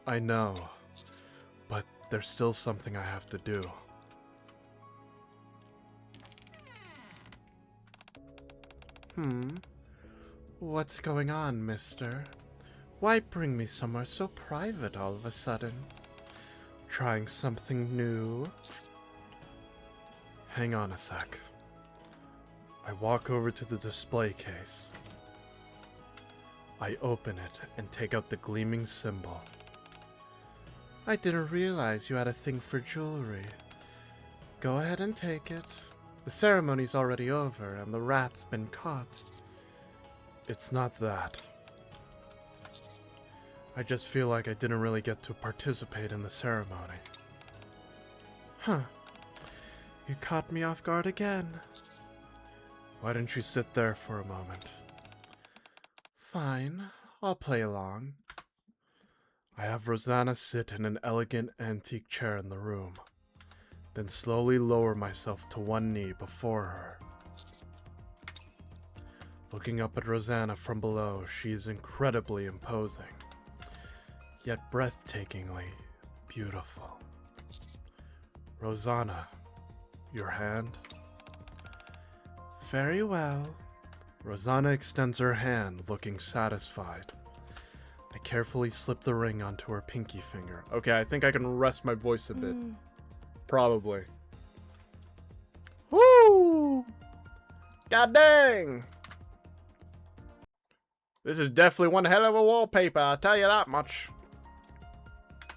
I know, but there's still something I have to do. What's going on, mister? Why bring me somewhere so private all of a sudden? Trying something new? Hang on a sec. I walk over to the display case. I open it and take out the gleaming symbol. I didn't realize you had a thing for jewelry. Go ahead and take it. The ceremony's already over and the rat's been caught. It's not that. I just feel like I didn't really get to participate in the ceremony. Huh. You caught me off guard again. Why don't you sit there for a moment? Fine, I'll play along. I have Rosanna sit in an elegant antique chair in the room, then slowly lower myself to one knee before her. Looking up at Rosanna from below, she is incredibly imposing, yet breathtakingly beautiful. Rosanna, your hand? Very well. Rosanna extends her hand, looking satisfied. I carefully slip the ring onto her pinky finger. Okay, I think I can rest my voice a bit. Probably. Woo! God dang! This is definitely one hell of a wallpaper, I'll tell you that much.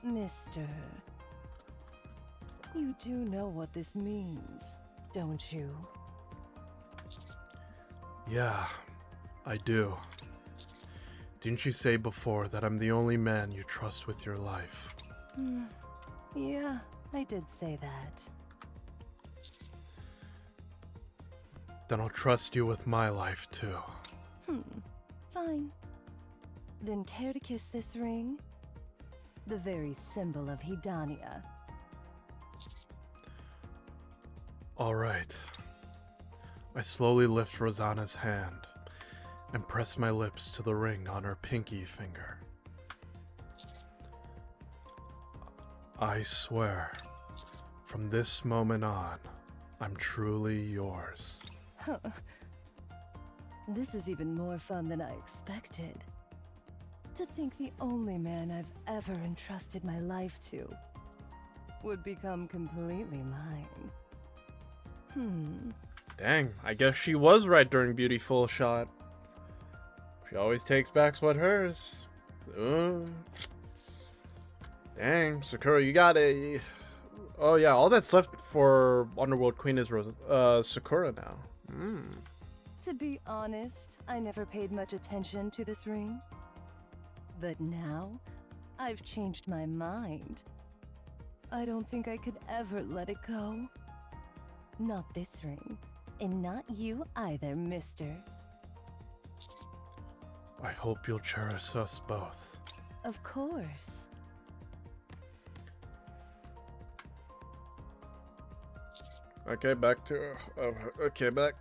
Mister, you do know what this means, don't you? Yeah, I do. Didn't you say before that I'm the only man you trust with your life? Yeah, I did say that. Then I'll trust you with my life too. Fine. Then care to kiss this ring? The very symbol of Hedania. Alright. I slowly lift Rosanna's hand and press my lips to the ring on her pinky finger. I swear, from this moment on, I'm truly yours. This is even more fun than I expected. To think the only man I've ever entrusted my life to would become completely mine. Dang, I guess she was right during Beautiful Shot. She always takes back what's hers. Dang, Sakura, you got a... Oh yeah, all that's left for Underworld Queen is Sakura now. To be honest, I never paid much attention to this ring. But now, I've changed my mind. I don't think I could ever let it go. Not this ring. And not you either, mister. I hope you'll cherish us both. Of course. Okay, back to... back.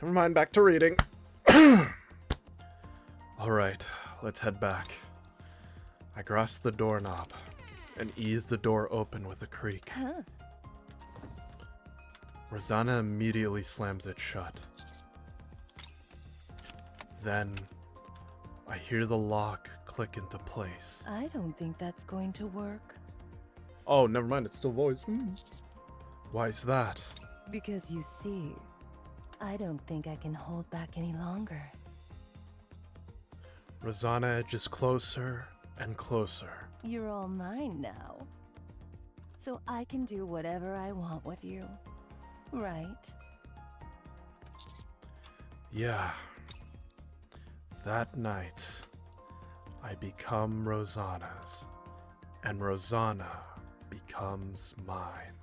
Never mind, back to reading. Alright, let's head back. I grasped the doorknob and eased the door open with a creak. Huh. Rosanna immediately slams it shut. Then, I hear the lock click into place. I don't think that's going to work. Oh, never mind, it's still voice. Why's that? Because you see, I don't think I can hold back any longer. Rosanna edges closer and closer. You're all mine now. So I can do whatever I want with you. Right? Yeah. That night, I become Rosanna's, and Rosanna becomes mine.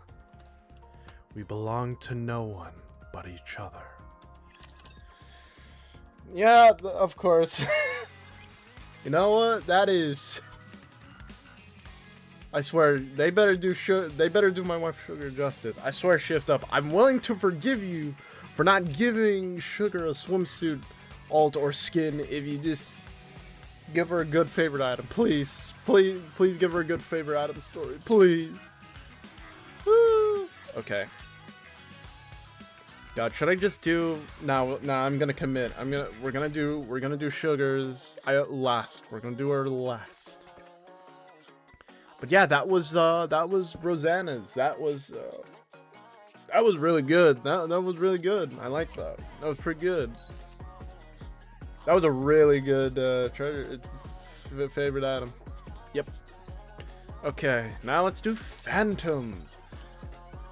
We belong to no one but each other. Yeah, of course. You know what? That is... I swear, they better do my wife Sugar justice. I swear, Shiftup, I'm willing to forgive you for not giving Sugar a swimsuit, alt, or skin if you just give her a good favorite item. Please, please, please give her a good favorite item story. Please. Woo. Okay. God, should I just do... No, I'm gonna commit. We're gonna do Sugar's last. We're gonna do her last. But yeah, that was Rosanna's. That was really good. That was really good. I like that. That was pretty good. That was a really good favorite item. Yep. Okay, now let's do Phantoms.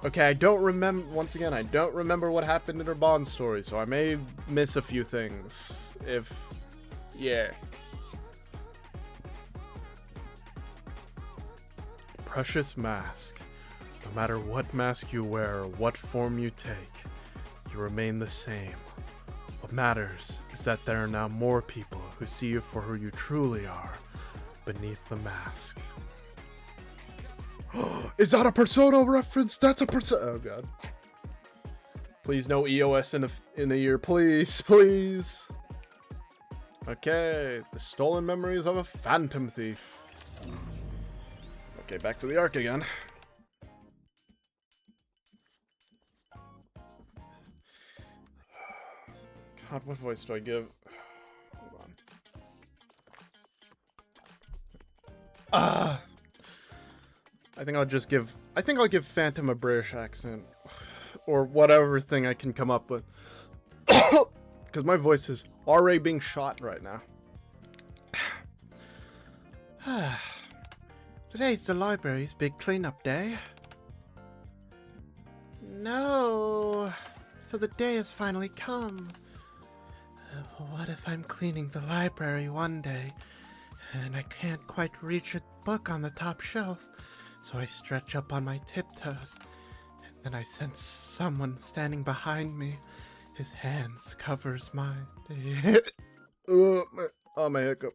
Okay, I don't remember, once again, I don't remember what happened in her Bond story, so I may miss a few things. Yeah. Precious mask. No matter what mask you wear or what form you take, you remain the same. What matters is that there are now more people who see you for who you truly are beneath the mask. Is that a Persona reference? That's a Persona. Oh god. Please no EOS in the year, please, please. Okay, the stolen memories of a phantom thief. Okay, back to the arc again. God, what voice do I give? Hold on. I think I'll give Phantom a British accent. Or whatever thing I can come up with. Because my voice is already being shot right now. Today's the library's big cleanup day. No. So the day has finally come. What if I'm cleaning the library one day and I can't quite reach a book on the top shelf? So I stretch up on my tiptoes, and then I sense someone standing behind me. His hands covers mine. My hiccup.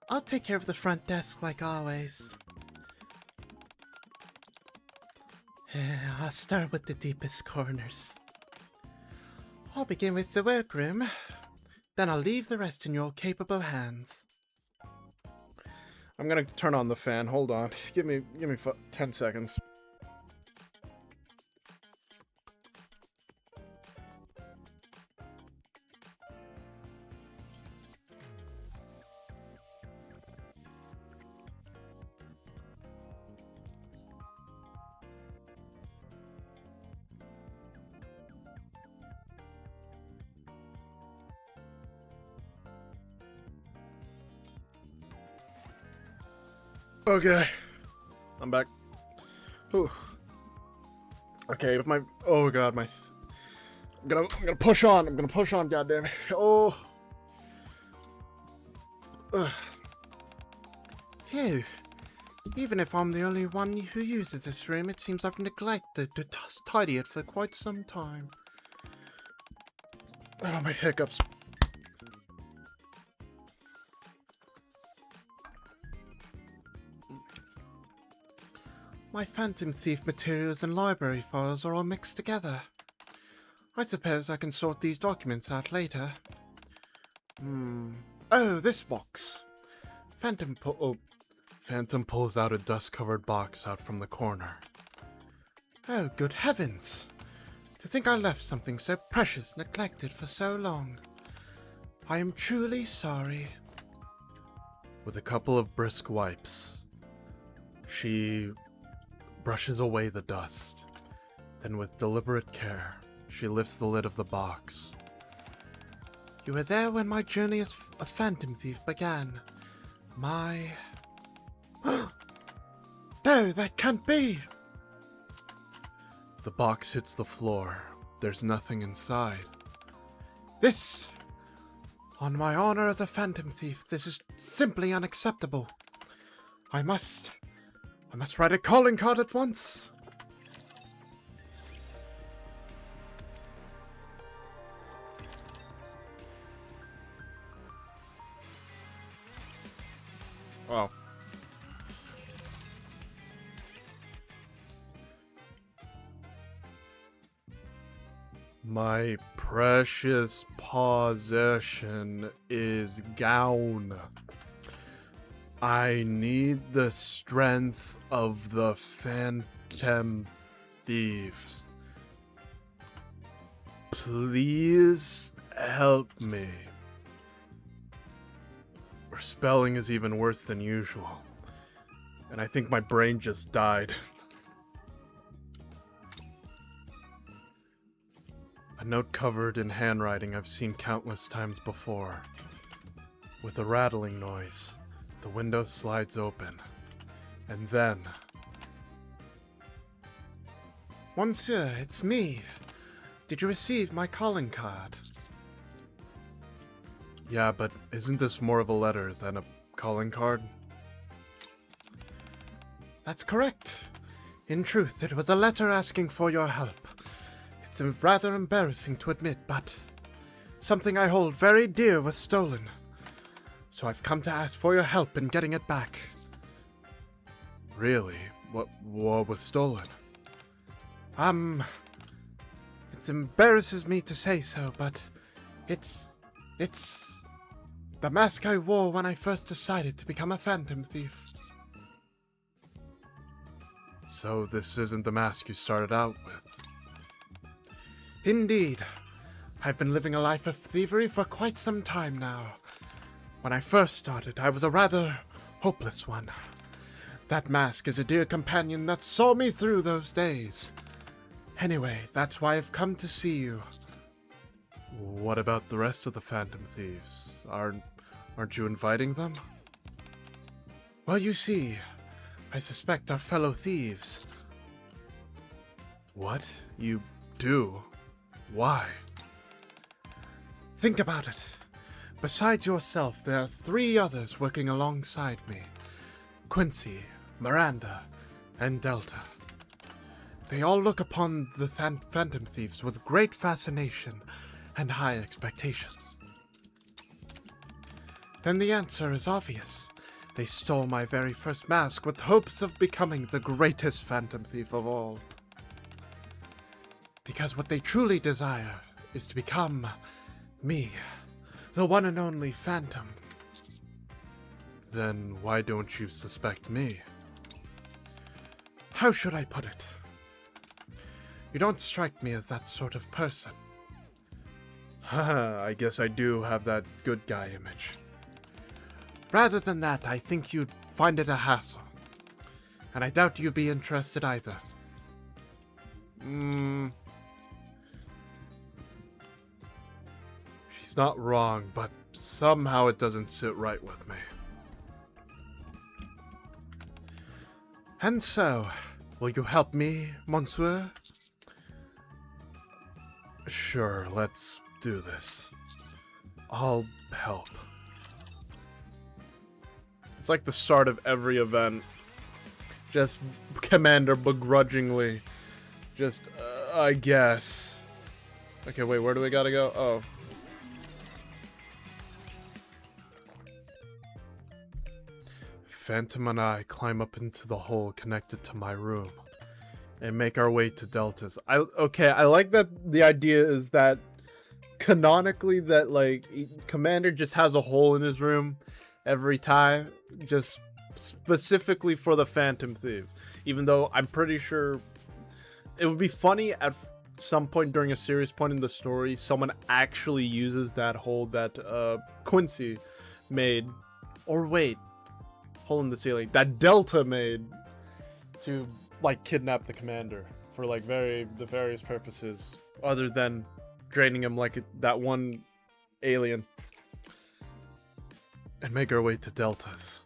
I'll take care of the front desk like always. I'll start with the deepest corners. I'll begin with the workroom, then I'll leave the rest in your capable hands. I'm gonna turn on the fan. Hold on. Give me 10 seconds. Okay, I'm back. Whew. Okay, but my... Oh, God, my... I'm gonna push on. I'm gonna push on, goddammit. Oh. Ugh. Phew. Even if I'm the only one who uses this room, it seems I've neglected to tidy it for quite some time. Oh, my hiccups. My Phantom Thief materials and library files are all mixed together. I suppose I can sort these documents out later. Oh, this box. Phantom pulls out a dust-covered box out from the corner. Oh, good heavens! To think I left something so precious neglected for so long. I am truly sorry. With a couple of brisk wipes, she brushes away the dust. Then with deliberate care, she lifts the lid of the box. You were there when my journey as a Phantom Thief began. My... No, that can't be! The box hits the floor. There's nothing inside. This... On my honor as a Phantom Thief, this is simply unacceptable. I must write a calling card at once. Oh. My precious possession is gone. I need the strength of the Phantom Thieves. Please help me. Her spelling is even worse than usual. And I think my brain just died. A note covered in handwriting I've seen countless times before. With a rattling noise, the window slides open. And then... Monsieur, it's me. Did you receive my calling card? Yeah, but isn't this more of a letter than a calling card? That's correct. In truth, it was a letter asking for your help. It's rather embarrassing to admit, but something I hold very dear was stolen. So I've come to ask for your help in getting it back. Really? What was stolen? It embarrasses me to say so, but it's the mask I wore when I first decided to become a Phantom Thief. So this isn't the mask you started out with? Indeed. I've been living a life of thievery for quite some time now. When I first started, I was a rather hopeless one. That mask is a dear companion that saw me through those days. Anyway, that's why I've come to see you. What about the rest of the Phantom Thieves? Aren't you inviting them? Well, you see, I suspect our fellow thieves. What? You do? Why? Think about it. Besides yourself, there are 3 others working alongside me. Quincy, Miranda, and Delta. They all look upon the Phantom Thieves with great fascination and high expectations. Then the answer is obvious. They stole my very first mask with hopes of becoming the greatest Phantom Thief of all. Because what they truly desire is to become me, the one and only Phantom. Then why don't you suspect me? How should I put it? You don't strike me as that sort of person. Haha, I guess I do have that good guy image. Rather than that, I think you'd find it a hassle. And I doubt you'd be interested either. She's not wrong, but somehow it doesn't sit right with me. And so, will you help me, monsieur? Sure, let's do this. I'll help. It's like the start of every event. Just Commander begrudgingly. Just, I guess. Okay, wait, where do we gotta go? Oh. Phantom and I climb up into the hole connected to my room and make our way to Delta's. I like that the idea is that canonically that like Commander just has a hole in his room every time, just specifically for the Phantom Thieves. Even though I'm pretty sure it would be funny at some point during a serious point in the story, someone actually uses that hole that Quincy made, or wait, hole in the ceiling that Delta made to like kidnap the Commander for like nefarious purposes, other than draining him like that one alien, and make our way to Delta's.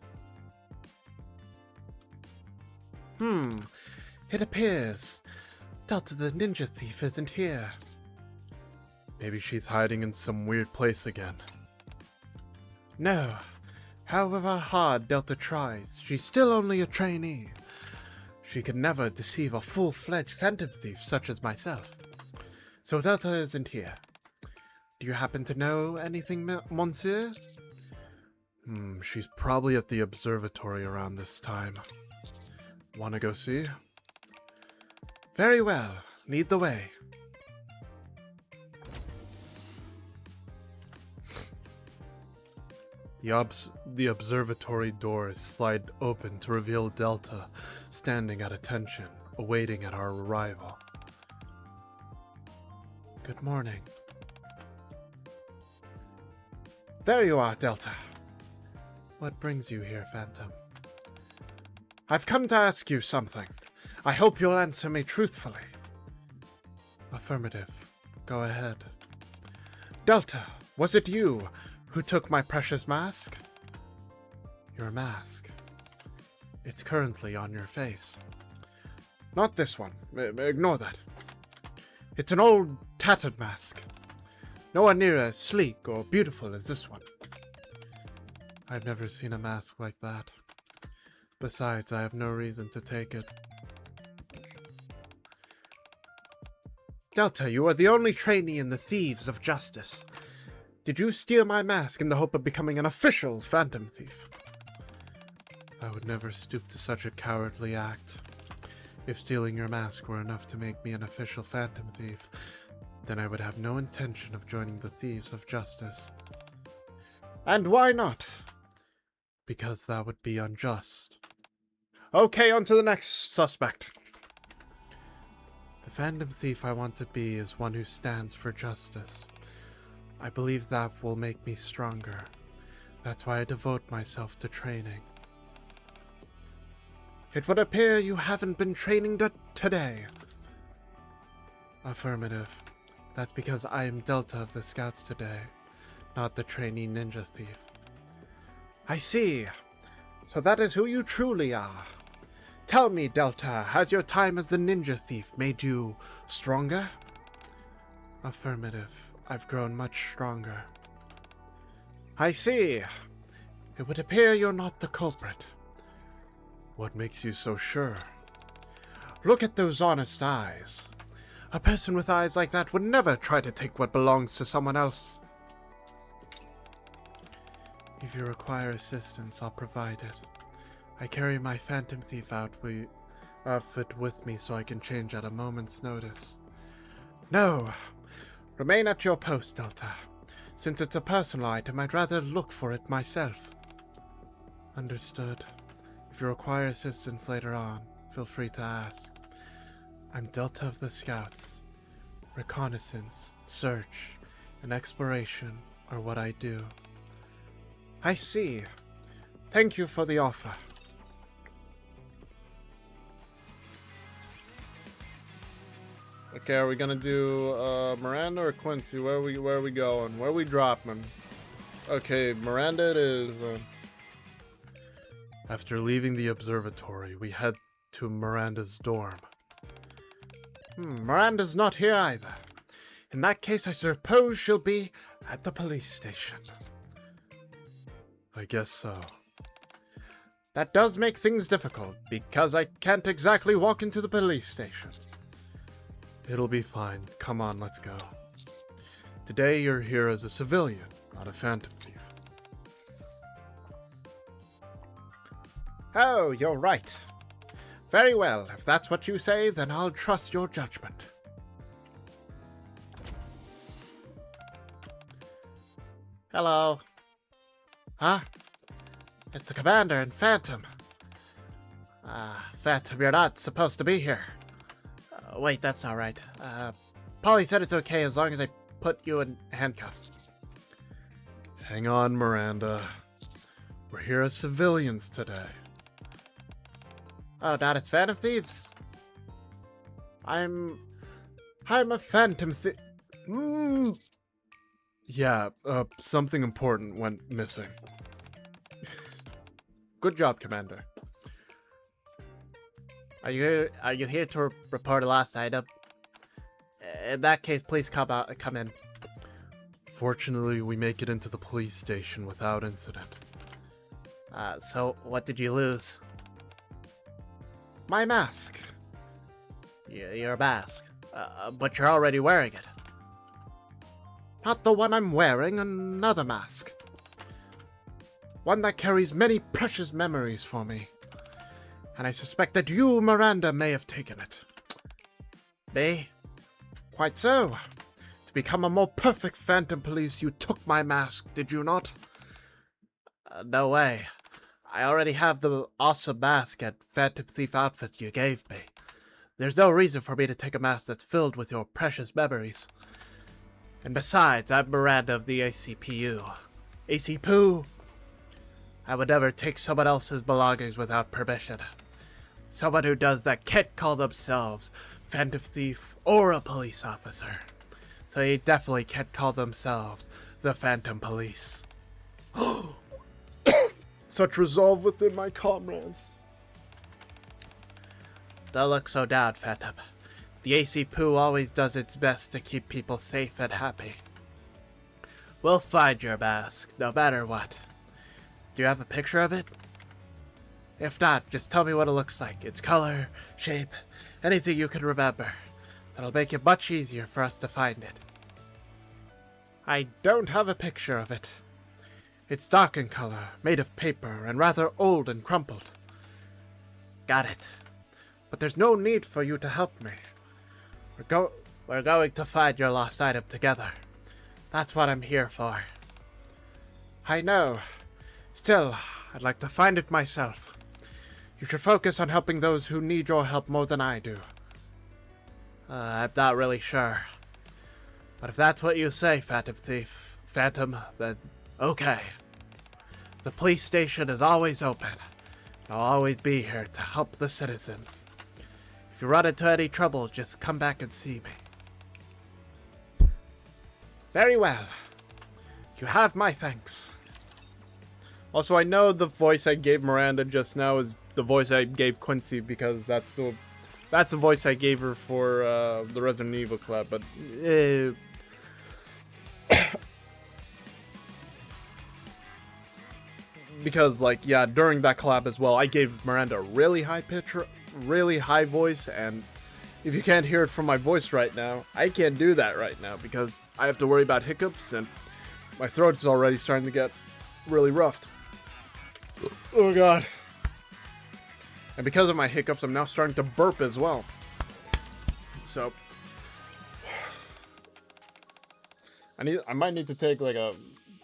It appears Delta the ninja thief isn't here. Maybe she's hiding in some weird place again. No. However hard Delta tries, she's still only a trainee. She could never deceive a full-fledged phantom thief such as myself. So Delta isn't here. Do you happen to know anything, monsieur? She's probably at the observatory around this time. Wanna go see? Very well. Lead the way. The observatory doors slide open to reveal Delta standing at attention, awaiting at our arrival. Good morning. There you are, Delta. What brings you here, Phantom? I've come to ask you something. I hope you'll answer me truthfully. Affirmative. Go ahead. Delta, was it you who took my precious mask? Your mask. It's currently on your face. Not this one. Ignore that. It's an old, tattered mask. Nowhere near as sleek or beautiful as this one. I've never seen a mask like that. Besides, I have no reason to take it. Delta, you are the only trainee in the Thieves of Justice. Did you steal my mask in the hope of becoming an official Phantom Thief? I would never stoop to such a cowardly act. If stealing your mask were enough to make me an official Phantom Thief, then I would have no intention of joining the Thieves of Justice. And why not? Because that would be unjust. Okay, on to the next suspect. The Phantom Thief I want to be is one who stands for justice. I believe that will make me stronger. That's why I devote myself to training. It would appear you haven't been training today. Affirmative. That's because I am Delta of the Scouts today, not the trainee ninja thief. I see. So that is who you truly are. Tell me, Delta, has your time as the ninja thief made you stronger? Affirmative. I've grown much stronger. I see. It would appear you're not the culprit. What makes you so sure? Look at those honest eyes. A person with eyes like that would never try to take what belongs to someone else. If you require assistance, I'll provide it. I carry my Phantom Thief outfit with me so I can change at a moment's notice. No! Remain at your post, Delta. Since it's a personal item, I'd rather look for it myself. Understood. If you require assistance later on, feel free to ask. I'm Delta of the Scouts. Reconnaissance, search, and exploration are what I do. I see. Thank you for the offer. Okay, are we gonna do Miranda or Quincy? Where are we going? Where are we dropping? Okay, Miranda it is. After leaving the observatory, we head to Miranda's dorm. Miranda's not here either. In that case, I suppose she'll be at the police station. I guess so. That does make things difficult, because I can't exactly walk into the police station. It'll be fine. Come on, let's go. Today you're here as a civilian, not a phantom thief. Oh, you're right. Very well. If that's what you say, then I'll trust your judgment. Hello. Huh? It's the Commander and Phantom. Phantom, you're not supposed to be here. Wait, that's not right. Polly said it's okay as long as I put you in handcuffs. Hang on, Miranda. We're here as civilians today. Oh, not as Phantom Thieves? I'm a Phantom Thief. Yeah, something important went missing. Good job, Commander. Are you here to report a lost item? In that case, please come in. Fortunately, we make it into the police station without incident. So what did you lose? My mask. Your mask? But you're already wearing it. Not the one I'm wearing, another mask. One that carries many precious memories for me. And I suspect that you, Miranda, may have taken it. Me? Quite so. To become a more perfect Phantom Police, you took my mask, did you not? No way. I already have the awesome mask and Phantom Thief outfit you gave me. There's no reason for me to take a mask that's filled with your precious memories. And besides, I'm Miranda of the ACPU. ACPU? I would never take someone else's belongings without permission. Someone who does that can't call themselves Phantom Thief or a police officer. So they definitely can't call themselves the Phantom Police. Such resolve within my comrades. Don't look so down, Phantom. The ACPU always does its best to keep people safe and happy. We'll find your mask, no matter what. Do you have a picture of it? If not, just tell me what it looks like. Its color, shape, anything you can remember. That'll make it much easier for us to find it. I don't have a picture of it. It's dark in color, made of paper, and rather old and crumpled. Got it. But there's no need for you to help me. We're going to find your lost item together. That's what I'm here for. I know. Still, I'd like to find it myself. You should focus on helping those who need your help more than I do. I'm not really sure. But if that's what you say, Phantom Thief, Phantom, then okay. The police station is always open. I'll always be here to help the citizens. If you run into any trouble, just come back and see me. Very well. You have my thanks. Also, I know the voice I gave Miranda just now is the voice I gave Quincy because that's the voice I gave her for the Resident Evil collab, but because like yeah, during that collab as well, I gave Miranda a really high pitch, really high voice, and if you can't hear it from my voice right now, I can't do that right now because I have to worry about hiccups and my throat is already starting to get really roughed. Oh god. And because of my hiccups, I'm now starting to burp as well. So I might need to take like a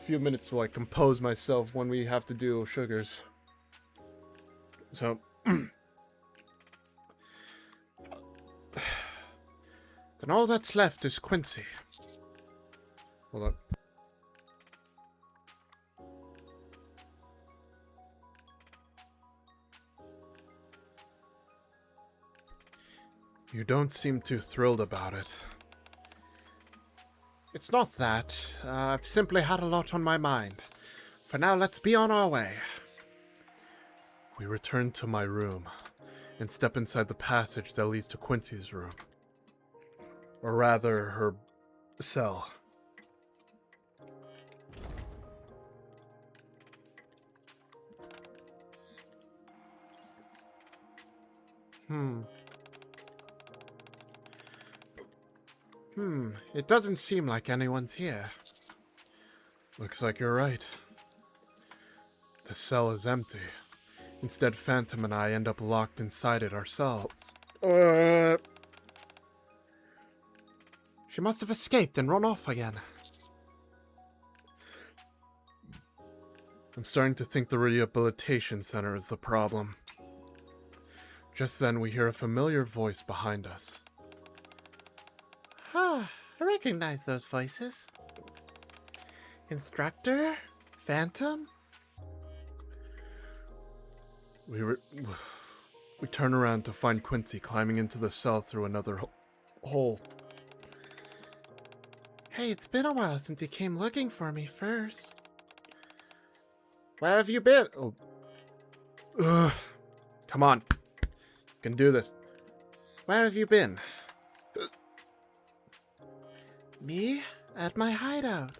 few minutes to like compose myself when we have to do sugars. So then all that's left is Quincy. Hold on. You don't seem too thrilled about it. It's not that. I've simply had a lot on my mind. For now, let's be on our way. We return to my room and step inside the passage that leads to Quincy's room. Or rather, her cell. It doesn't seem like anyone's here. Looks like you're right. The cell is empty. Instead, Phantom and I end up locked inside it ourselves. She must have escaped and run off again. I'm starting to think the rehabilitation center is the problem. Just then, we hear a familiar voice behind us. Ah, I recognize those voices. Instructor? Phantom? We turn around to find Quincy climbing into the cell through another hole. Hey, it's been a while since you came looking for me first. Where have you been? Oh. Ugh. Come on. You can do this. Where have you been? Me? At my hideout.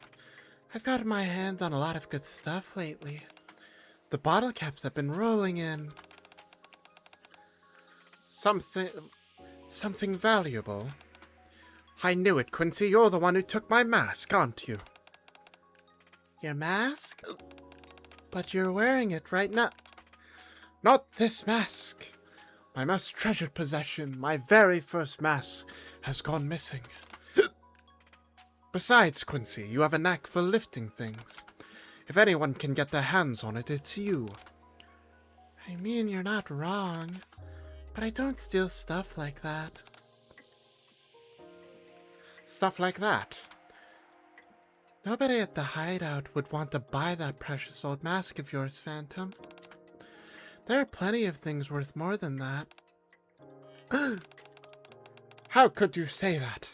I've gotten my hands on a lot of good stuff lately. The bottle caps have been rolling in. Something valuable. I knew it, Quincy. You're the one who took my mask, aren't you? Your mask? But you're wearing it right now. Not this mask. My most treasured possession, my very first mask, has gone missing. Besides, Quincy, you have a knack for lifting things. If anyone can get their hands on it, it's you. I mean, you're not wrong, but I don't steal stuff like that. Stuff like that? Nobody at the hideout would want to buy that precious old mask of yours, Phantom. There are plenty of things worth more than that. How could you say that?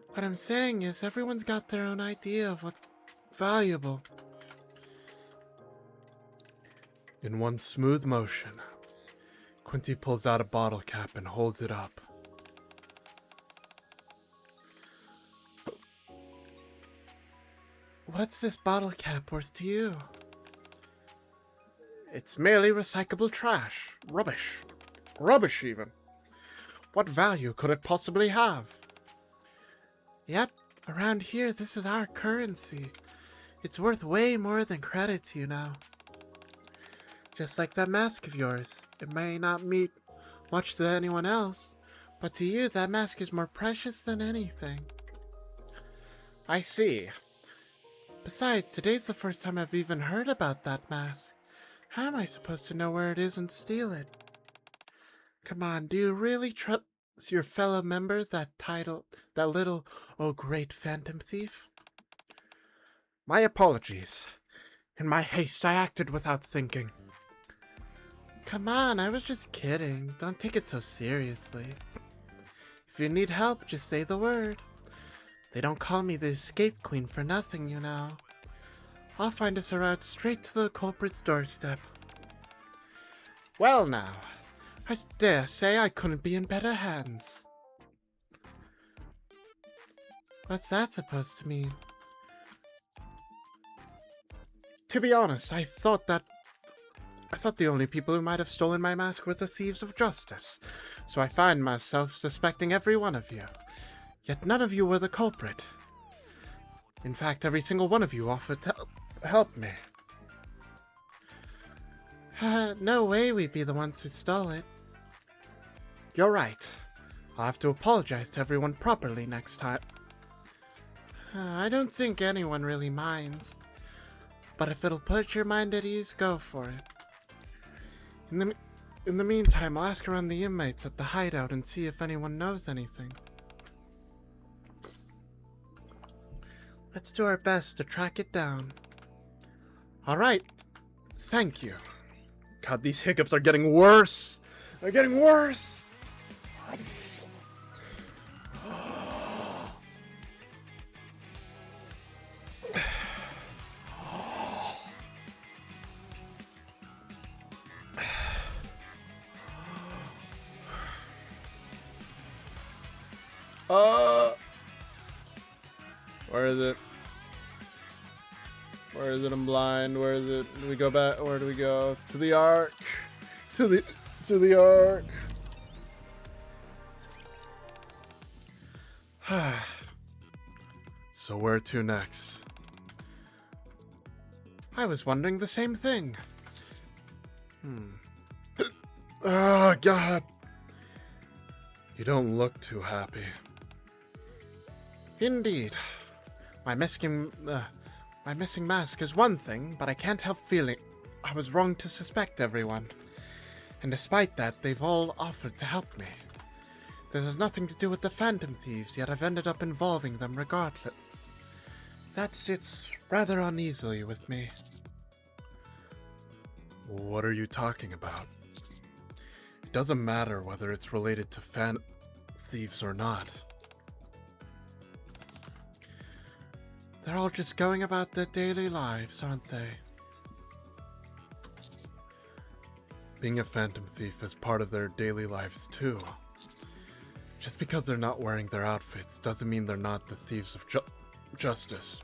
What I'm saying is everyone's got their own idea of what's valuable. In one smooth motion, Quincy pulls out a bottle cap and holds it up. What's this bottle cap worth to you? It's merely recyclable trash. Rubbish. Rubbish, even. What value could it possibly have? Yep, around here this is our currency. It's worth way more than credits, you know. Just like that mask of yours. It may not mean much to anyone else, but to you that mask is more precious than anything. I see. Besides, today's the first time I've even heard about that mask. How am I supposed to know where it is and steal it? Come on, do you really trust your fellow member, that little, oh great phantom thief? My apologies. In my haste, I acted without thinking. Come on, I was just kidding. Don't take it so seriously. If you need help, just say the word. They don't call me the escape queen for nothing, you know. I'll find us a route straight to the culprit's doorstep. Well now, I dare say I couldn't be in better hands. What's that supposed to mean? To be honest, I thought the only people who might have stolen my mask were the thieves of justice, so I find myself suspecting every one of you. Yet none of you were the culprit. In fact, every single one of you offered to help me. No way we'd be the ones who stole it. You're right. I'll have to apologize to everyone properly next time. I don't think anyone really minds. But if it'll put your mind at ease, go for it. In the meantime, I'll ask around the inmates at the hideout and see if anyone knows anything. Let's do our best to track it down. Alright. Thank you. God, these hiccups are getting worse. They're getting worse. Where is it? Where is it? I'm blind. Where is it? Do we go back? Where do we go? To the ark. To the ark. So where to next? I was wondering the same thing. Oh, God. You don't look too happy. Indeed. My missing mask is one thing, but I can't help feeling I was wrong to suspect everyone. And despite that, they've all offered to help me. This has nothing to do with the Phantom Thieves, yet I've ended up involving them regardless. That sits rather uneasily with me. What are you talking about? It doesn't matter whether it's related to Phantom Thieves or not. They're all just going about their daily lives, aren't they? Being a Phantom Thief is part of their daily lives too. Just because they're not wearing their outfits doesn't mean they're not the thieves of justice.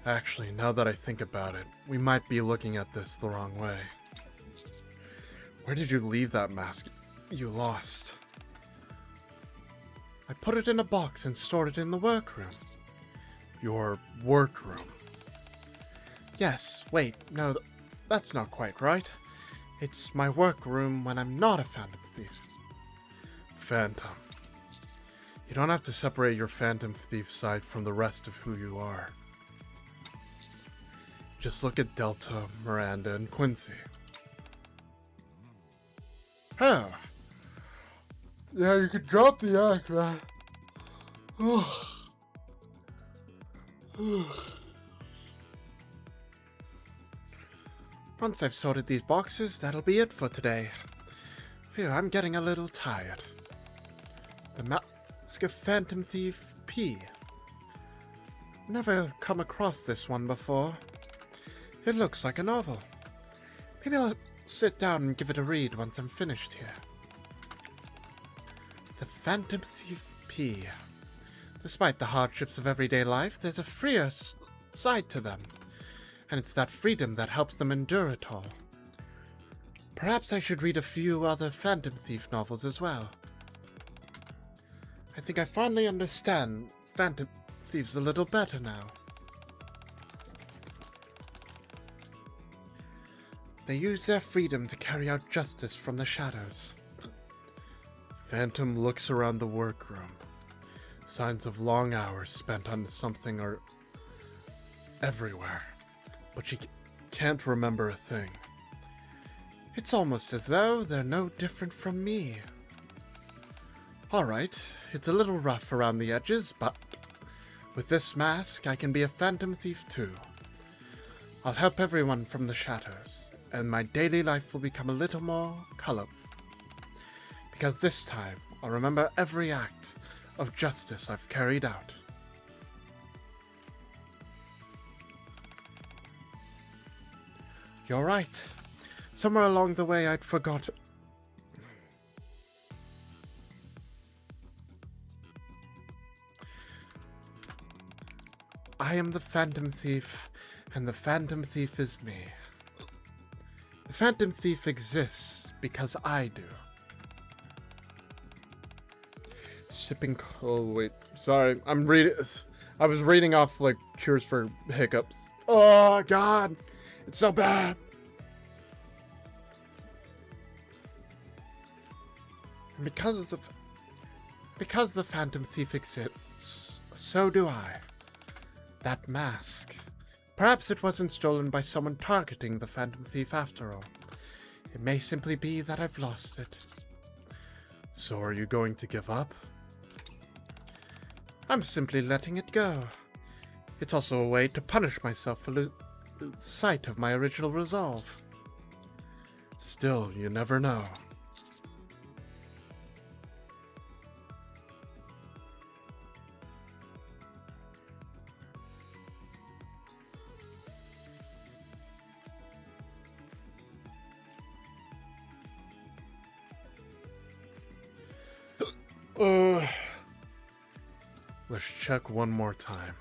Actually, now that I think about it, we might be looking at this the wrong way. Where did you leave that mask you lost? I put it in a box and stored it in the workroom. Your workroom? Yes, wait, no, that's not quite right. It's my workroom when I'm not a Phantom Thief. Phantom. You don't have to separate your Phantom Thief side from the rest of who you are. Just look at Delta, Miranda, and Quincy. Oh. Yeah, you can drop the act, man. Once I've sorted these boxes, that'll be it for today. Phew, I'm getting a little tired. The Mask of Phantom Thief P. Never come across this one before. It looks like a novel. Maybe I'll sit down and give it a read once I'm finished here. The Phantom Thief P. Despite the hardships of everyday life, there's a freer side to them. And it's that freedom that helps them endure it all. Perhaps I should read a few other Phantom Thief novels as well. I think I finally understand Phantom Thieves a little better now. They use their freedom to carry out justice from the shadows. Phantom looks around the workroom. Signs of long hours spent on something are everywhere. But she can't remember a thing. It's almost as though they're no different from me. Alright, it's a little rough around the edges, but with this mask, I can be a Phantom Thief too. I'll help everyone from the shadows, and my daily life will become a little more colorful. Because this time, I'll remember every act of justice I've carried out. You're right. Somewhere along the way I'd forgotten. I am the Phantom Thief, and the Phantom Thief is me. The Phantom Thief exists because I do. Sipping. Oh wait, sorry. I was reading off like cures for hiccups. Oh God, it's so bad. And because the Phantom Thief exists, so do I. That mask. Perhaps it wasn't stolen by someone targeting the Phantom Thief after all. It may simply be that I've lost it. So are you going to give up? I'm simply letting it go. It's also a way to punish myself for losing sight of my original resolve. Still, you never know. Let's check one more time.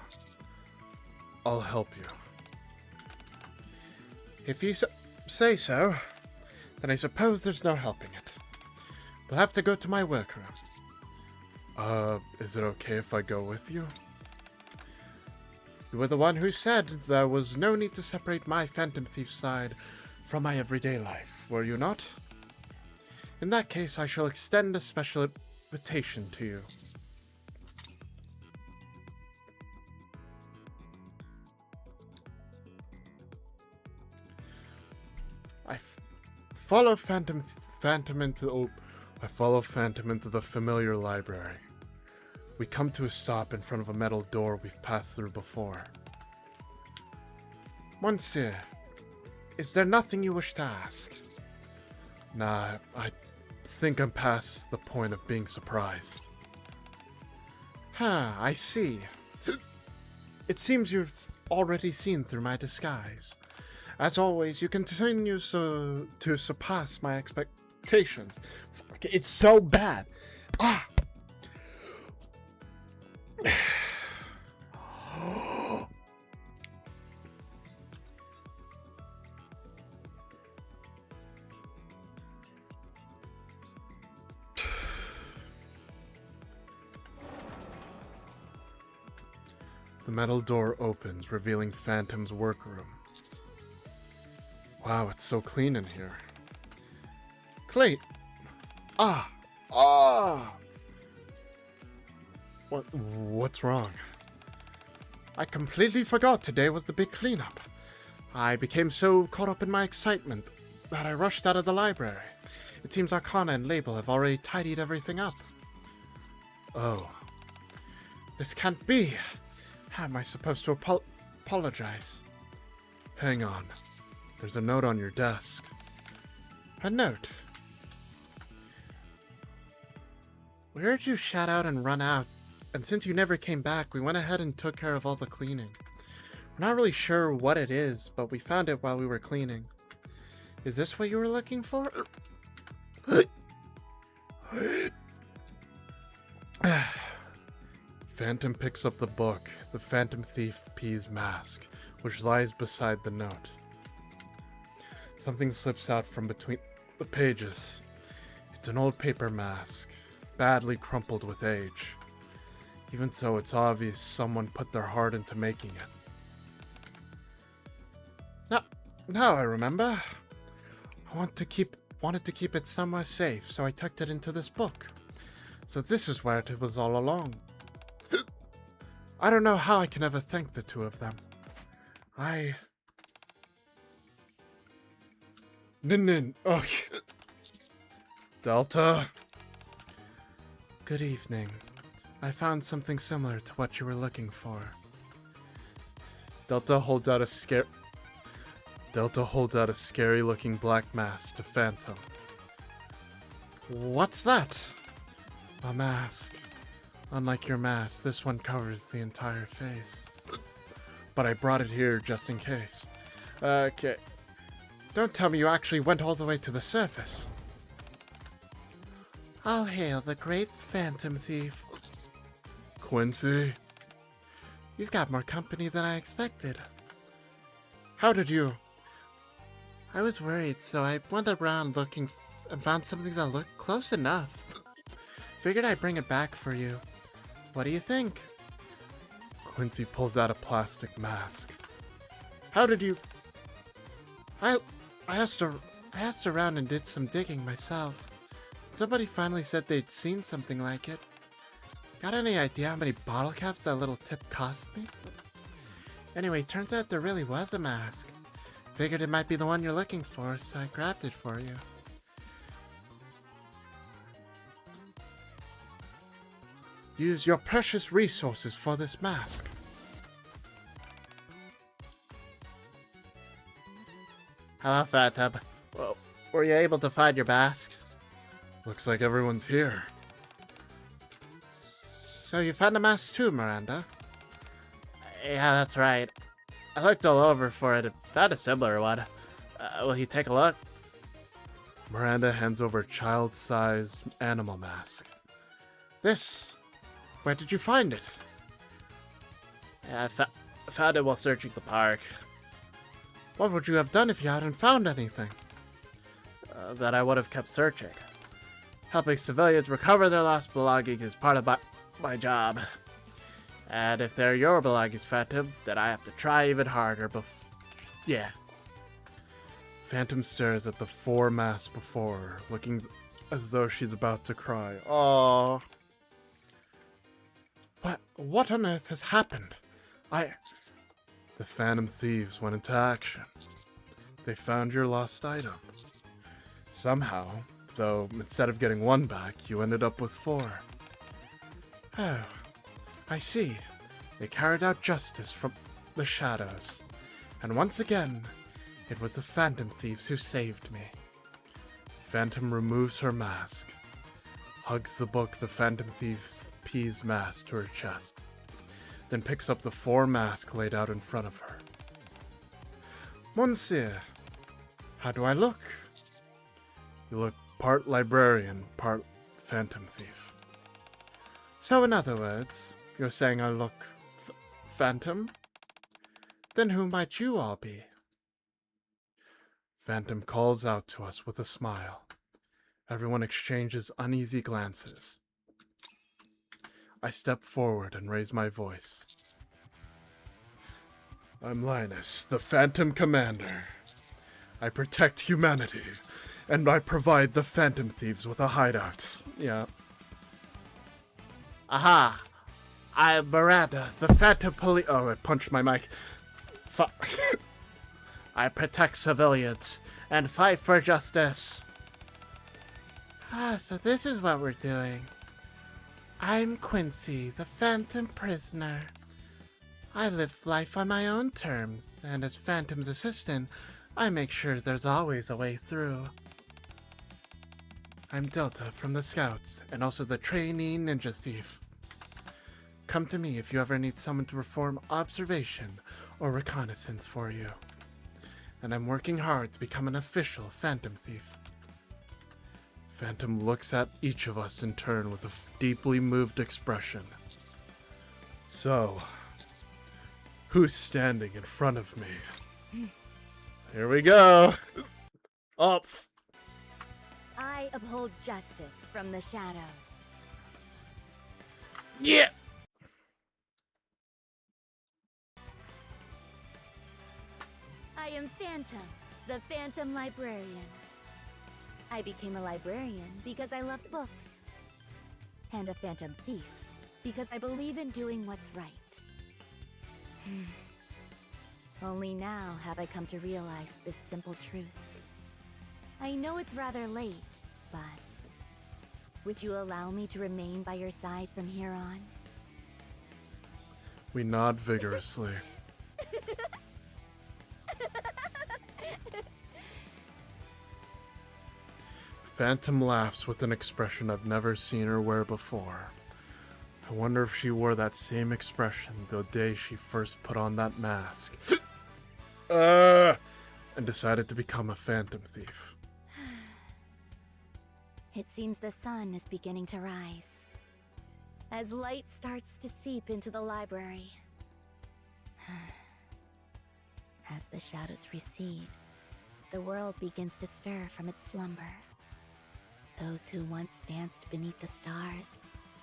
I'll help you. If you say so, then I suppose there's no helping it. We'll have to go to my workroom. Is it okay if I go with you? You were the one who said there was no need to separate my Phantom Thief side from my everyday life, were you not? In that case, I shall extend a special invitation to you. I follow Phantom into the familiar library. We come to a stop in front of a metal door we've passed through before. Monsieur, is there nothing you wish to ask? Nah, I think I'm past the point of being surprised. Huh, I see. It seems you've already seen through my disguise. As always, you continue to surpass my expectations. Fuck, it's so bad. Ah! The metal door opens, revealing Phantom's workroom. Wow, it's so clean in here. Clean. What's wrong? I completely forgot today was the big cleanup. I became so caught up in my excitement that I rushed out of the library. It seems Arcana and Label have already tidied everything up. Oh. This can't be. How am I supposed to apologize? Hang on. There's a note on your desk. A note? We heard you shout out and run out, and since you never came back, we went ahead and took care of all the cleaning. We're not really sure what it is, but we found it while we were cleaning. Is this what you were looking for? Phantom picks up the book, The Phantom Thief P's Mask, which lies beside the note. Something slips out from between the pages. It's an old paper mask, badly crumpled with age. Even so, it's obvious someone put their heart into making it. Now I remember. I wanted to keep it somewhere safe, so I tucked it into this book. So this is where it was all along. I don't know how I can ever thank the two of them. Nin. Ugh. Delta. Good evening. I found something similar to what you were looking for. Delta holds out a scary-looking black mask to Phantom. What's that? A mask. Unlike your mask, this one covers the entire face. But I brought it here just in case. Okay. Don't tell me you actually went all the way to the surface. I'll hail the great Phantom Thief. Quincy? You've got more company than I expected. How did you? I was worried, so I went around looking and found something that looked close enough. Figured I'd bring it back for you. What do you think? Quincy pulls out a plastic mask. How did you... I asked around and did some digging myself. Somebody finally said they'd seen something like it. Got any idea how many bottle caps that little tip cost me? Anyway, turns out there really was a mask. Figured it might be the one you're looking for, so I grabbed it for you. Use your precious resources for this mask. Hello, Phantom. Well, were you able to find your mask? Looks like everyone's here. So you found a mask too, Miranda? Yeah, that's right. I looked all over for it and found a similar one. Will you take a look? Miranda hands over a child-sized animal mask. This? Where did you find it? I found it while searching the park. What would you have done if you hadn't found anything? That I would have kept searching. Helping civilians recover their lost belongings is part of my job. And if they're your belongings, Phantom, then I have to try even harder yeah. Phantom stares at the 4 masks before her, looking as though she's about to cry. Aww. What on earth has happened? The Phantom Thieves went into action. They found your lost item. Somehow, though, instead of getting 1 back, you ended up with 4. Oh, I see. They carried out justice from the shadows. And once again, it was the Phantom Thieves who saved me. Phantom removes her mask, hugs the book the Phantom Thieves P's mask to her chest, then picks up the 4 masks laid out in front of her. Monsieur, how do I look? You look part librarian, part Phantom Thief. So in other words, you're saying I look phantom? Then who might you all be? Phantom calls out to us with a smile. Everyone exchanges uneasy glances. I step forward and raise my voice. I'm Linus, the Phantom Commander. I protect humanity, and I provide the Phantom Thieves with a hideout. Yeah. Aha! I'm Miranda, the Phantom Police. Oh, I punched my mic. Fuck. I protect civilians and fight for justice. So this is what we're doing. I'm Quincy, the Phantom Prisoner. I live life on my own terms, and as Phantom's assistant, I make sure there's always a way through. I'm Delta from the Scouts, and also the trainee ninja thief. Come to me if you ever need someone to perform observation or reconnaissance for you. And I'm working hard to become an official Phantom Thief. Phantom looks at each of us in turn with a deeply moved expression. So, who's standing in front of me? Here we go! Up! I uphold justice from the shadows. Yeah! I am Phantom, the Phantom Librarian. I became a librarian because I love books. And a Phantom Thief because I believe in doing what's right. Only now have I come to realize this simple truth. I know it's rather late, but would you allow me to remain by your side from here on? We nod vigorously. Phantom laughs with an expression I've never seen her wear before. I wonder if she wore that same expression the day she first put on that mask. And decided to become a Phantom Thief. It seems the sun is beginning to rise. As light starts to seep into the library. As the shadows recede, the world begins to stir from its slumber. Those who once danced beneath the stars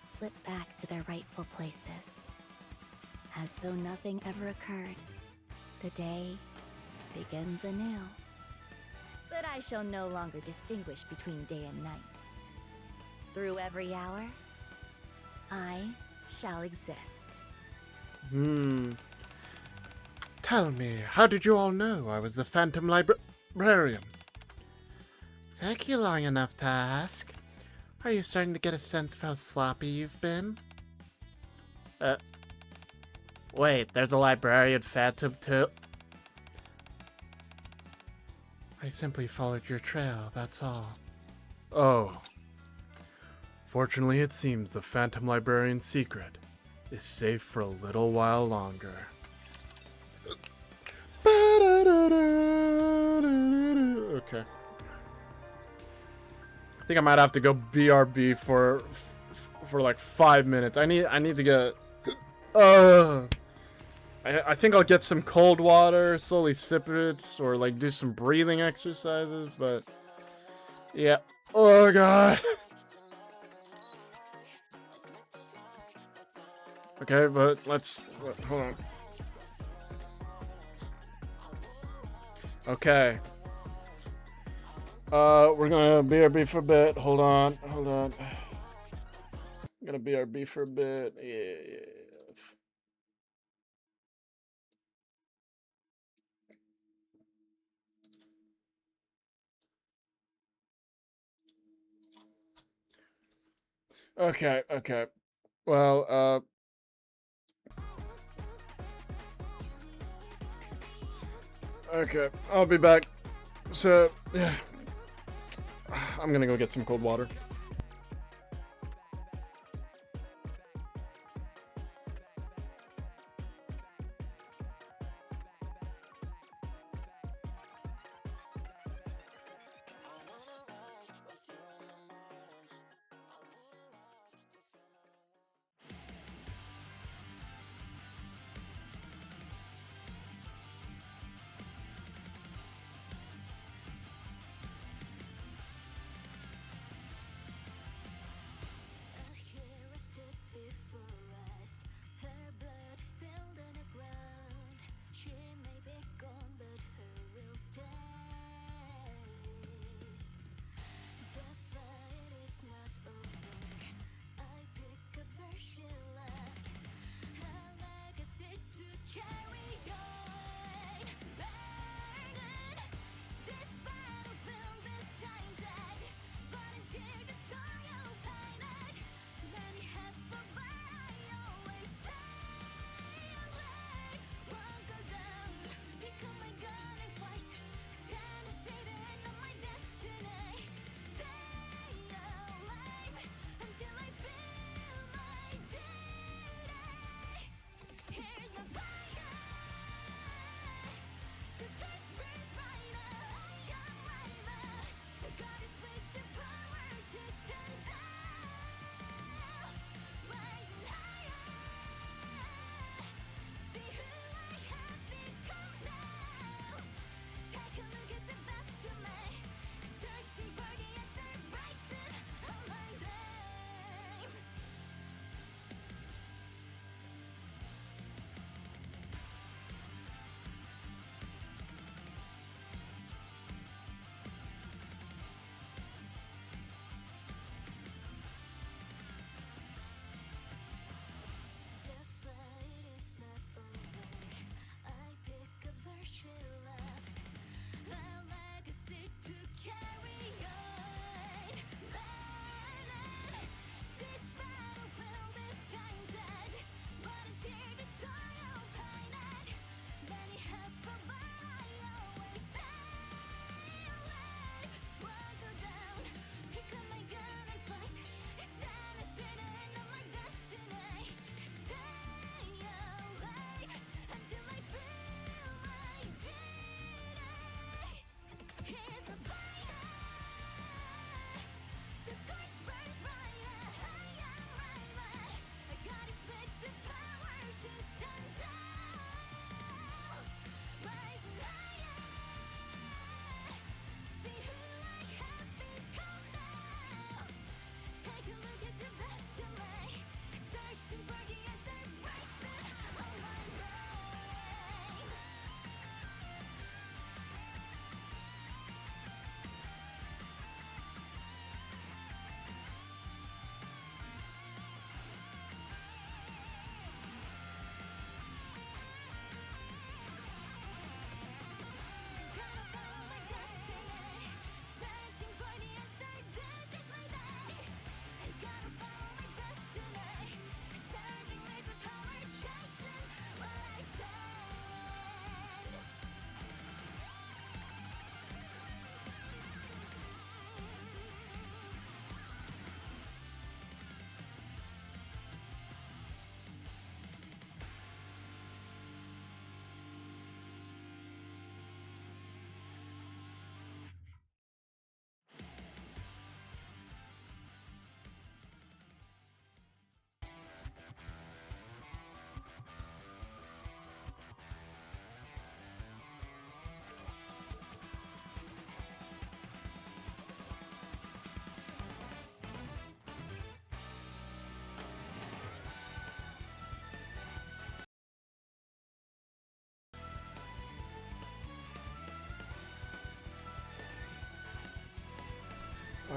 slip back to their rightful places. As though nothing ever occurred, the day begins anew. But I shall no longer distinguish between day and night. Through every hour, I shall exist. Tell me, how did you all know I was the Phantom Librarian? Take you long enough to ask. Are you starting to get a sense of how sloppy you've been? Wait, there's a librarian Phantom too? I simply followed your trail, that's all. Oh. Fortunately, it seems the Phantom Librarian's secret is safe for a little while longer. Okay. I think I might have to go BRB for for like 5 minutes. I need to get. I think I'll get some cold water, slowly sip it, or like do some breathing exercises. But yeah. Oh god. Okay, but hold on. Okay. We're gonna BRB for a bit. Hold on. I'm gonna BRB for a bit. Yeah. Okay. Well, okay, I'll be back. So, yeah. I'm gonna go get some cold water.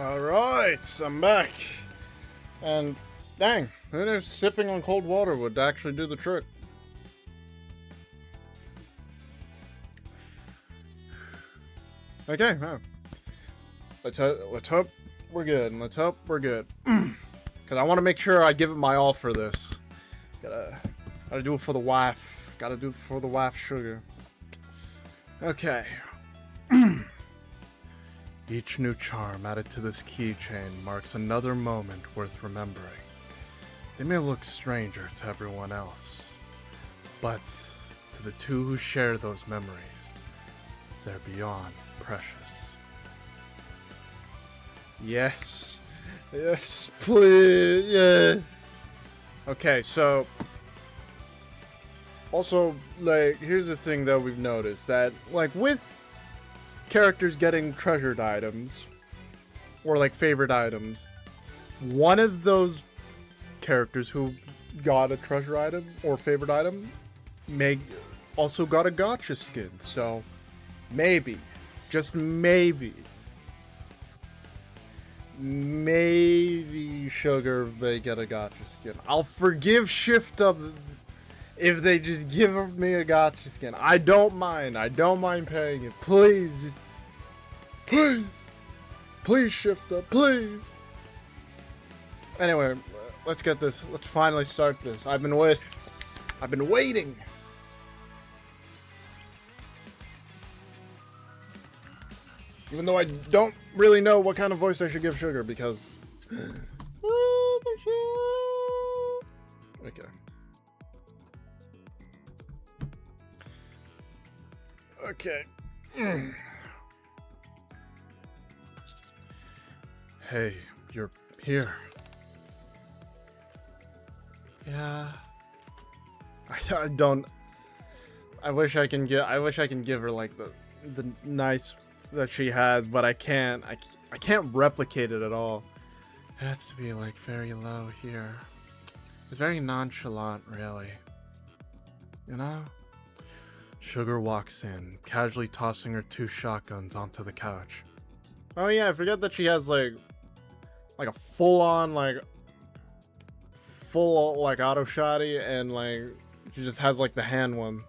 Alright, I'm back. And dang, who knew sipping on cold water would actually do the trick? Okay, well, let's hope we're good. Let's hope we're good. Because I want to make sure I give it my all for this. Gotta do it for the wife. Gotta do it for the wife, Sugar. Okay. Each new charm added to this keychain marks another moment worth remembering. They may look stranger to everyone else, but to the two who share those memories, they're beyond precious. Yes. Yes, please. Yeah. Okay, so also, like, here's the thing that we've noticed, that, like, with characters getting treasured items, or, like, favorite items, one of those characters who got a treasure item, or favorite item, also got a gacha skin, so maybe, just maybe, Sugar may get a gacha skin. I'll forgive Shiftup if they just give me a gacha skin. I don't mind paying it. Please, please Shiftup, please. Anyway, let's get this. Let's finally start this. I've been waiting. Even though I don't really know what kind of voice I should give Sugar, because okay. Okay. Hey, you're here. Yeah. I don't. I wish I can give her like the nice that she has, but I can't. I can't replicate it at all. It has to be like very low here. It's very nonchalant, really. You know? Sugar walks in, casually tossing her 2 shotguns onto the couch. Oh yeah, I forget that she has like a full auto shotty, and like she just has like the hand one,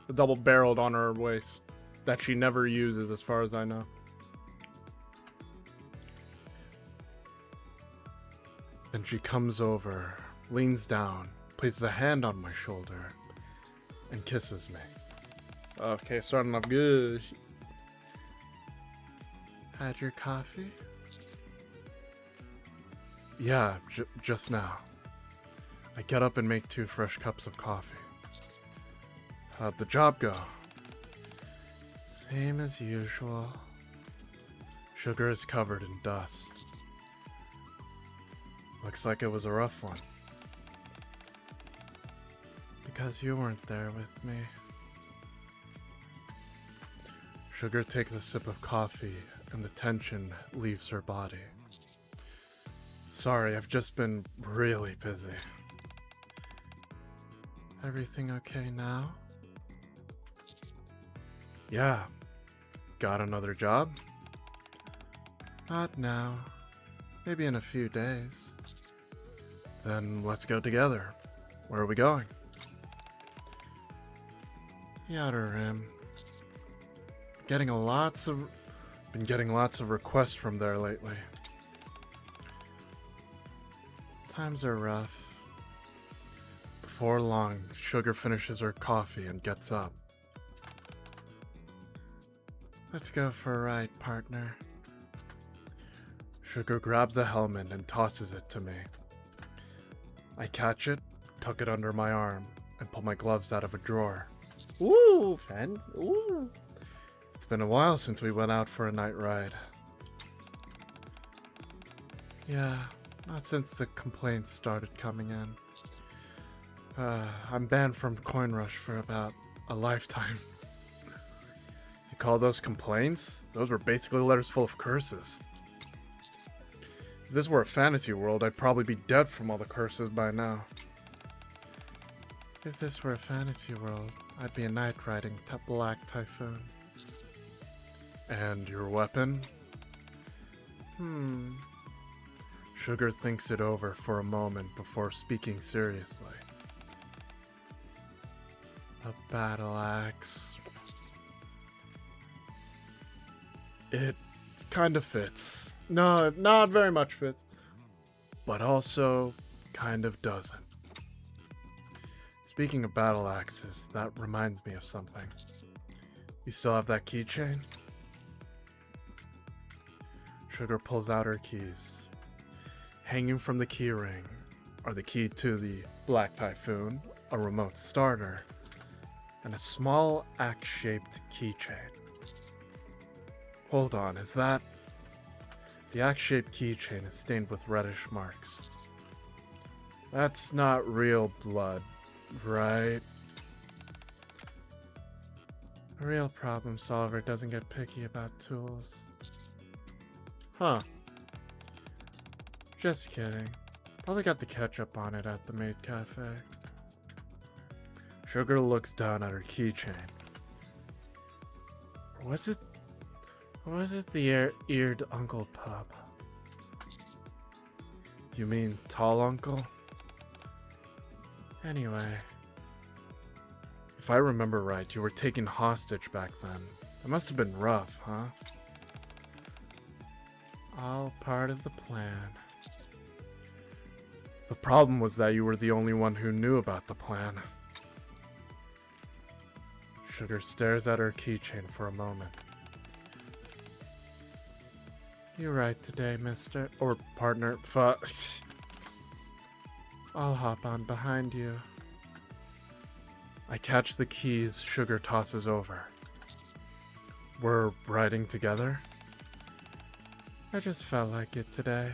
the double barreled on her waist that she never uses, as far as I know. Then she comes over, leans down, places a hand on my shoulder, and kisses me. Okay, starting off good. Had your coffee? Yeah, just now. I get up and make 2 fresh cups of coffee. How'd the job go? Same as usual. Sugar is covered in dust. Looks like it was a rough one. Because you weren't there with me. Sugar takes a sip of coffee, and the tension leaves her body. Sorry, I've just been really busy. Everything okay now? Yeah. Got another job? Not now. Maybe in a few days. Then let's go together. Where are we going? The Outer Rim. Been getting lots of requests from there lately. Times are rough. Before long, Sugar finishes her coffee and gets up. Let's go for a ride, partner. Sugar grabs the helmet and tosses it to me. I catch it, tuck it under my arm, and pull my gloves out of a drawer. Ooh, friend. Ooh. It's been a while since we went out for a night ride. Yeah, not since the complaints started coming in. I'm banned from Coin Rush for about a lifetime. You call those complaints? Those were basically letters full of curses. If this were a fantasy world, I'd probably be dead from all the curses by now. If this were a fantasy world, I'd be a knight riding Black Typhoon. And your weapon? Sugar thinks it over for a moment before speaking seriously. A battle axe. It kind of fits. No, not very much fits. But also kind of doesn't. Speaking of battle axes, that reminds me of something. You still have that keychain? Sugar pulls out her keys. Hanging from the keyring are the key to the Black Typhoon, a remote starter, and a small axe-shaped keychain. Hold on, is that... The axe-shaped keychain is stained with reddish marks. That's not real blood, right? A real problem solver doesn't get picky about tools. Huh. Just kidding. Probably got the ketchup on it at the maid cafe. Sugar looks down at her keychain. Was it the eared Uncle Pup? You mean tall uncle? Anyway, if I remember right, you were taken hostage back then. It must have been rough, huh? All part of the plan. The problem was that you were the only one who knew about the plan. Sugar stares at her keychain for a moment. You're right today, mister. Or partner. I'll hop on behind you. I catch the keys Sugar tosses over. We're riding together? I just felt like it today.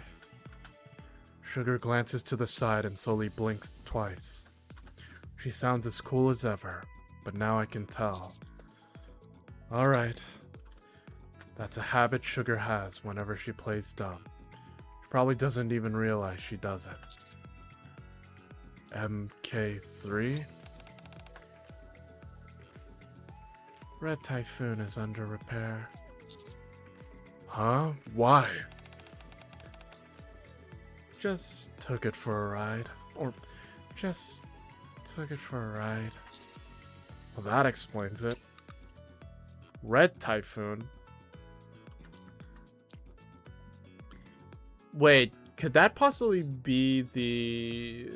Sugar glances to the side and slowly blinks twice. She sounds as cool as ever, but now I can tell. Alright. That's a habit Sugar has whenever she plays dumb. She probably doesn't even realize she does it. MK3? Red Typhoon is under repair. Huh? Why? Just took it for a ride. Or just took it for a ride. Well, that explains it. Red Typhoon? Wait, could that possibly be the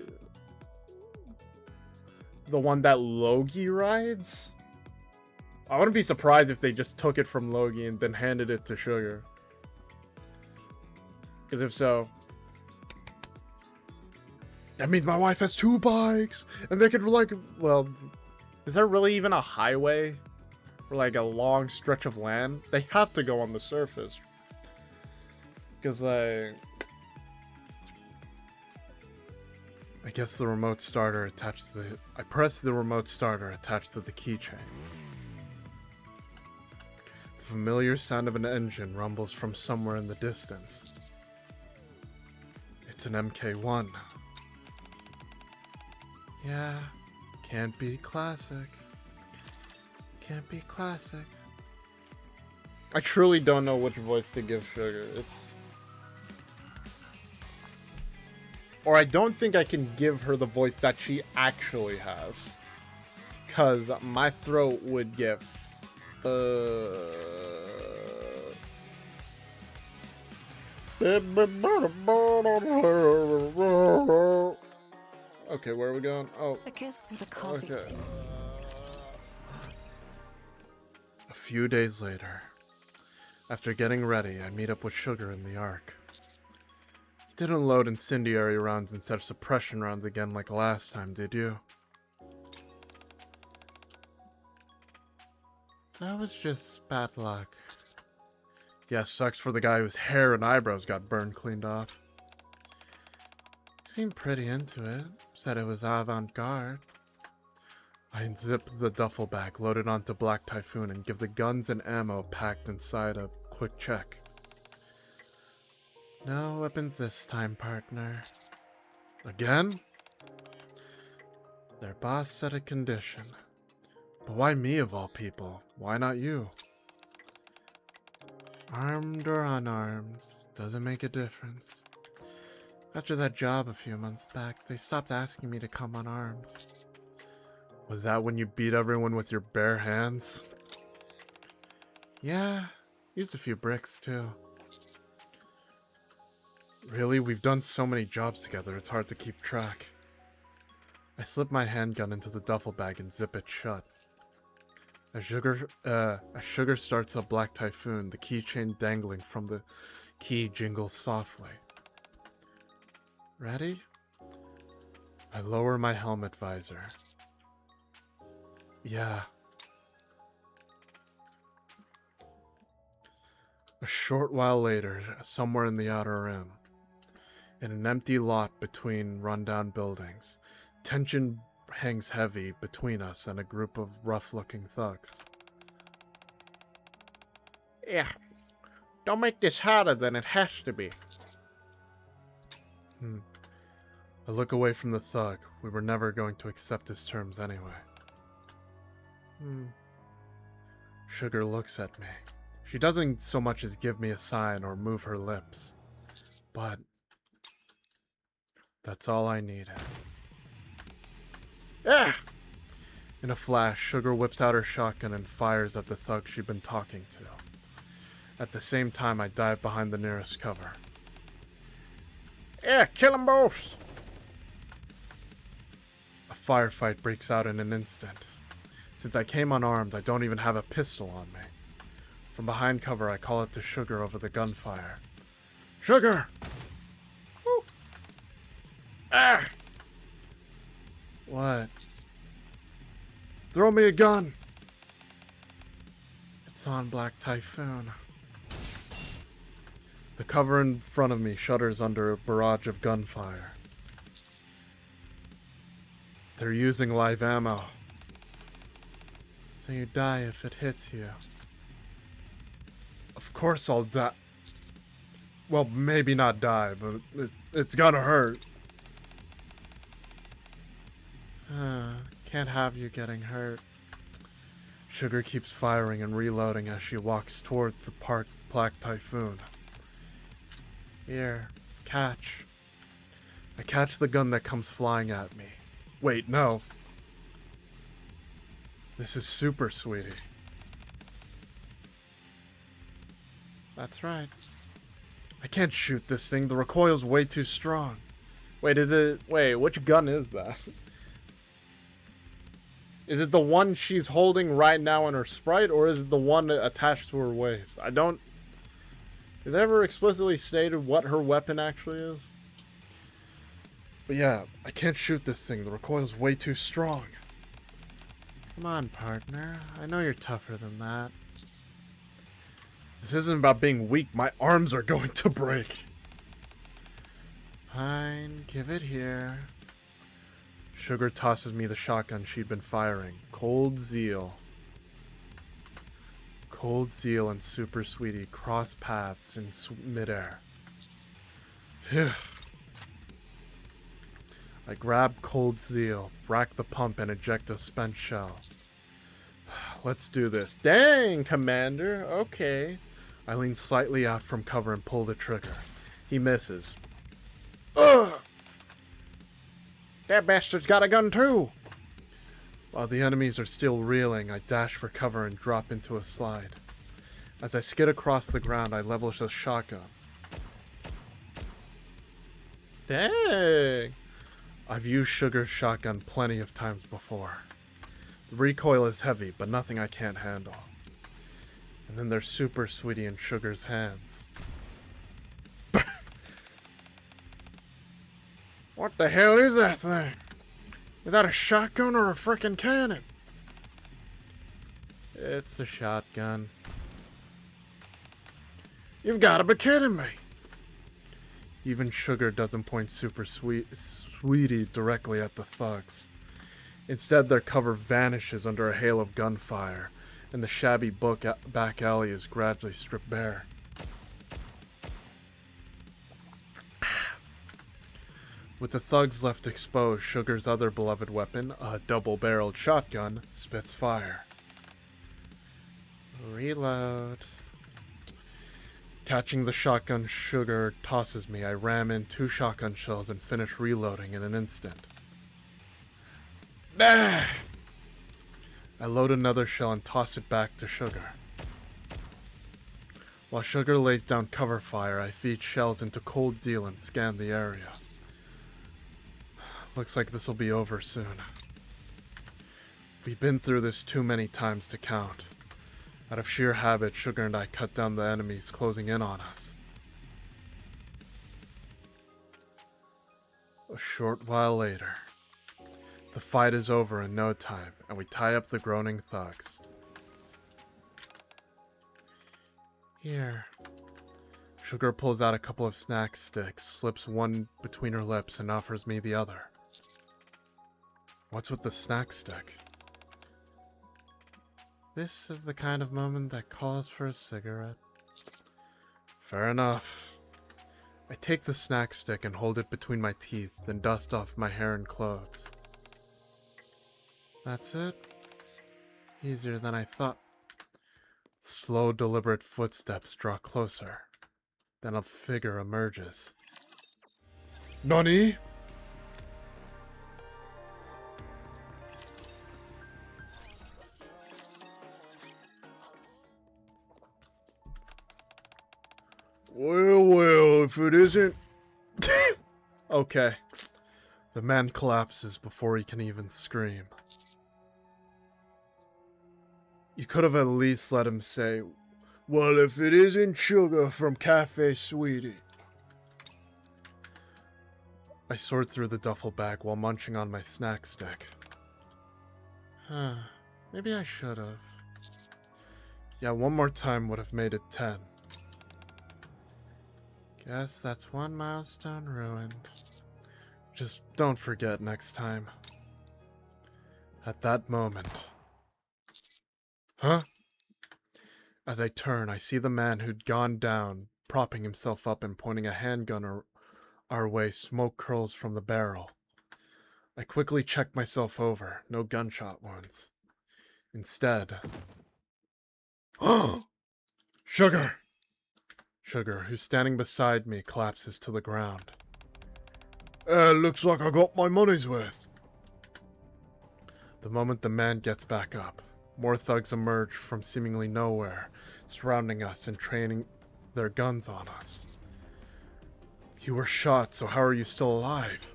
one that Logie rides? I wouldn't be surprised if they just took it from Logie and then handed it to Sugar. Because if so, that means my wife has 2 bikes, and they could, like, well, is there really even a highway? Or, like, a long stretch of land? They have to go on the surface. Because, like, I guess the remote starter attached to the... I press the remote starter attached to the keychain. The familiar sound of an engine rumbles from somewhere in the distance. It's an MK1. Yeah, can't be classic. Can't be classic. I truly don't know which voice to give Sugar. Or I don't think I can give her the voice that she actually has. Because my throat would give... Okay, where are we going? Oh, A kiss with a coffee. okay. A few days later, after getting ready, I meet up with Sugar in the Ark. You didn't load incendiary rounds instead of suppression rounds again like last time, did you? That was just bad luck. Yeah, sucks for the guy whose hair and eyebrows got burned cleaned off. Seemed pretty into it. Said it was avant-garde. I unzip the duffel bag, load it onto Black Typhoon, and give the guns and ammo packed inside a quick check. No weapons this time, partner. Again? Their boss set a condition. But why me of all people? Why not you? Armed or unarmed, doesn't make a difference. After that job a few months back, they stopped asking me to come unarmed. Was that when you beat everyone with your bare hands? Yeah, used a few bricks too. Really? We've done so many jobs together, it's hard to keep track. I slip my handgun into the duffel bag and zip it shut. As Sugar starts a Black Typhoon, the keychain dangling from the key jingles softly. Ready? I lower my helmet visor. Yeah. A short while later, somewhere in the Outer Rim, in an empty lot between rundown buildings, tension hangs heavy between us and a group of rough-looking thugs. Yeah. Don't make this harder than it has to be. I look away from the thug. We were never going to accept his terms anyway. Sugar looks at me. She doesn't so much as give me a sign or move her lips. But that's all I needed. Ah! In a flash, Sugar whips out her shotgun and fires at the thug she'd been talking to. At the same time, I dive behind the nearest cover. Yeah, kill them both! A firefight breaks out in an instant. Since I came unarmed, I don't even have a pistol on me. From behind cover, I call it to Sugar over the gunfire. Sugar! Woo. Ah! What? Throw me a gun! It's on Black Typhoon. The cover in front of me shudders under a barrage of gunfire. They're using live ammo. So you die if it hits you. Of course I'll die. Well, maybe not die, but it's gonna hurt. Can't have you getting hurt. Sugar keeps firing and reloading as she walks toward the parked Black Typhoon. Here, catch. I catch the gun that comes flying at me. Wait, no. This is super, sweetie. That's right. I can't shoot this thing. The recoil's way too strong. Wait, which gun is that? Is it the one she's holding right now in her sprite, or is it the one attached to her waist? Is it ever explicitly stated what her weapon actually is? But yeah, I can't shoot this thing. The recoil's way too strong. Come on, partner. I know you're tougher than that. This isn't about being weak. My arms are going to break. Fine, give it here. Sugar tosses me the shotgun she'd been firing. Cold Zeal. Cold Zeal and Super Sweetie cross paths in midair. I grab Cold Zeal, rack the pump, and eject a spent shell. Let's do this. Dang, Commander. Okay. I lean slightly out from cover and pull the trigger. He misses. Ugh! That bastard's got a gun too! While the enemies are still reeling, I dash for cover and drop into a slide. As I skid across the ground, I level a shotgun. Dang! I've used Sugar's shotgun plenty of times before. The recoil is heavy, but nothing I can't handle. And then there's Super Sweetie in Sugar's hands. What the hell is that thing? Is that a shotgun or a frickin' cannon? It's a shotgun. You've gotta be kidding me! Even Sugar doesn't point Super Sweetie directly at the thugs. Instead, their cover vanishes under a hail of gunfire, and the shabby back alley is gradually stripped bare. With the thugs left exposed, Sugar's other beloved weapon, a double-barreled shotgun, spits fire. Reload. Catching the shotgun Sugar tosses me, I ram in 2 shotgun shells and finish reloading in an instant. I load another shell and toss it back to Sugar. While Sugar lays down cover fire, I feed shells into Cold Zeal and scan the area. Looks like this'll be over soon. We've been through this too many times to count. Out of sheer habit, Sugar and I cut down the enemies closing in on us. A short while later, the fight is over in no time, and we tie up the groaning thugs. Here. Sugar pulls out a couple of snack sticks, slips one between her lips, and offers me the other. What's with the snack stick? This is the kind of moment that calls for a cigarette. Fair enough. I take the snack stick and hold it between my teeth, then dust off my hair and clothes. That's it? Easier than I thought. Slow, deliberate footsteps draw closer. Then a figure emerges. Nani? Well, if it isn't... Okay. The man collapses before he can even scream. You could have at least let him say, well, if it isn't Sugar from Cafe Sweetie. I sort through the duffel bag while munching on my snack stick. Maybe I should have. Yeah, one more time would have made it 10. Guess that's one milestone ruined. Just don't forget next time. At that moment... Huh? As I turn, I see the man who'd gone down, propping himself up and pointing a handgun our way. Smoke curls from the barrel. I quickly check myself over. No gunshot wounds. Instead... Sugar! Sugar, who's standing beside me, collapses to the ground. Looks like I got my money's worth. The moment the man gets back up, more thugs emerge from seemingly nowhere, surrounding us and training their guns on us. You were shot, so how are you still alive?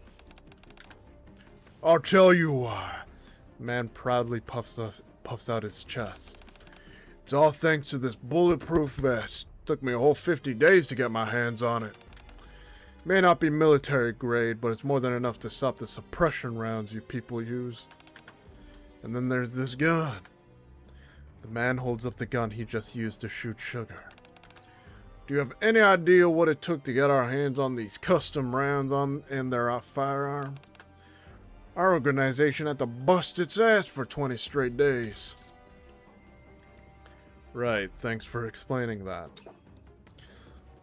I'll tell you why. The man proudly puffs out his chest. It's all thanks to this bulletproof vest. Took me a whole 50 days to get my hands on it. May not be military grade, but it's more than enough to stop the suppression rounds you people use. And then there's this gun. The man holds up the gun he just used to shoot Sugar. Do you have any idea what it took to get our hands on these custom rounds in their firearm? Our organization had to bust its ass for 20 straight days. Right, thanks for explaining that.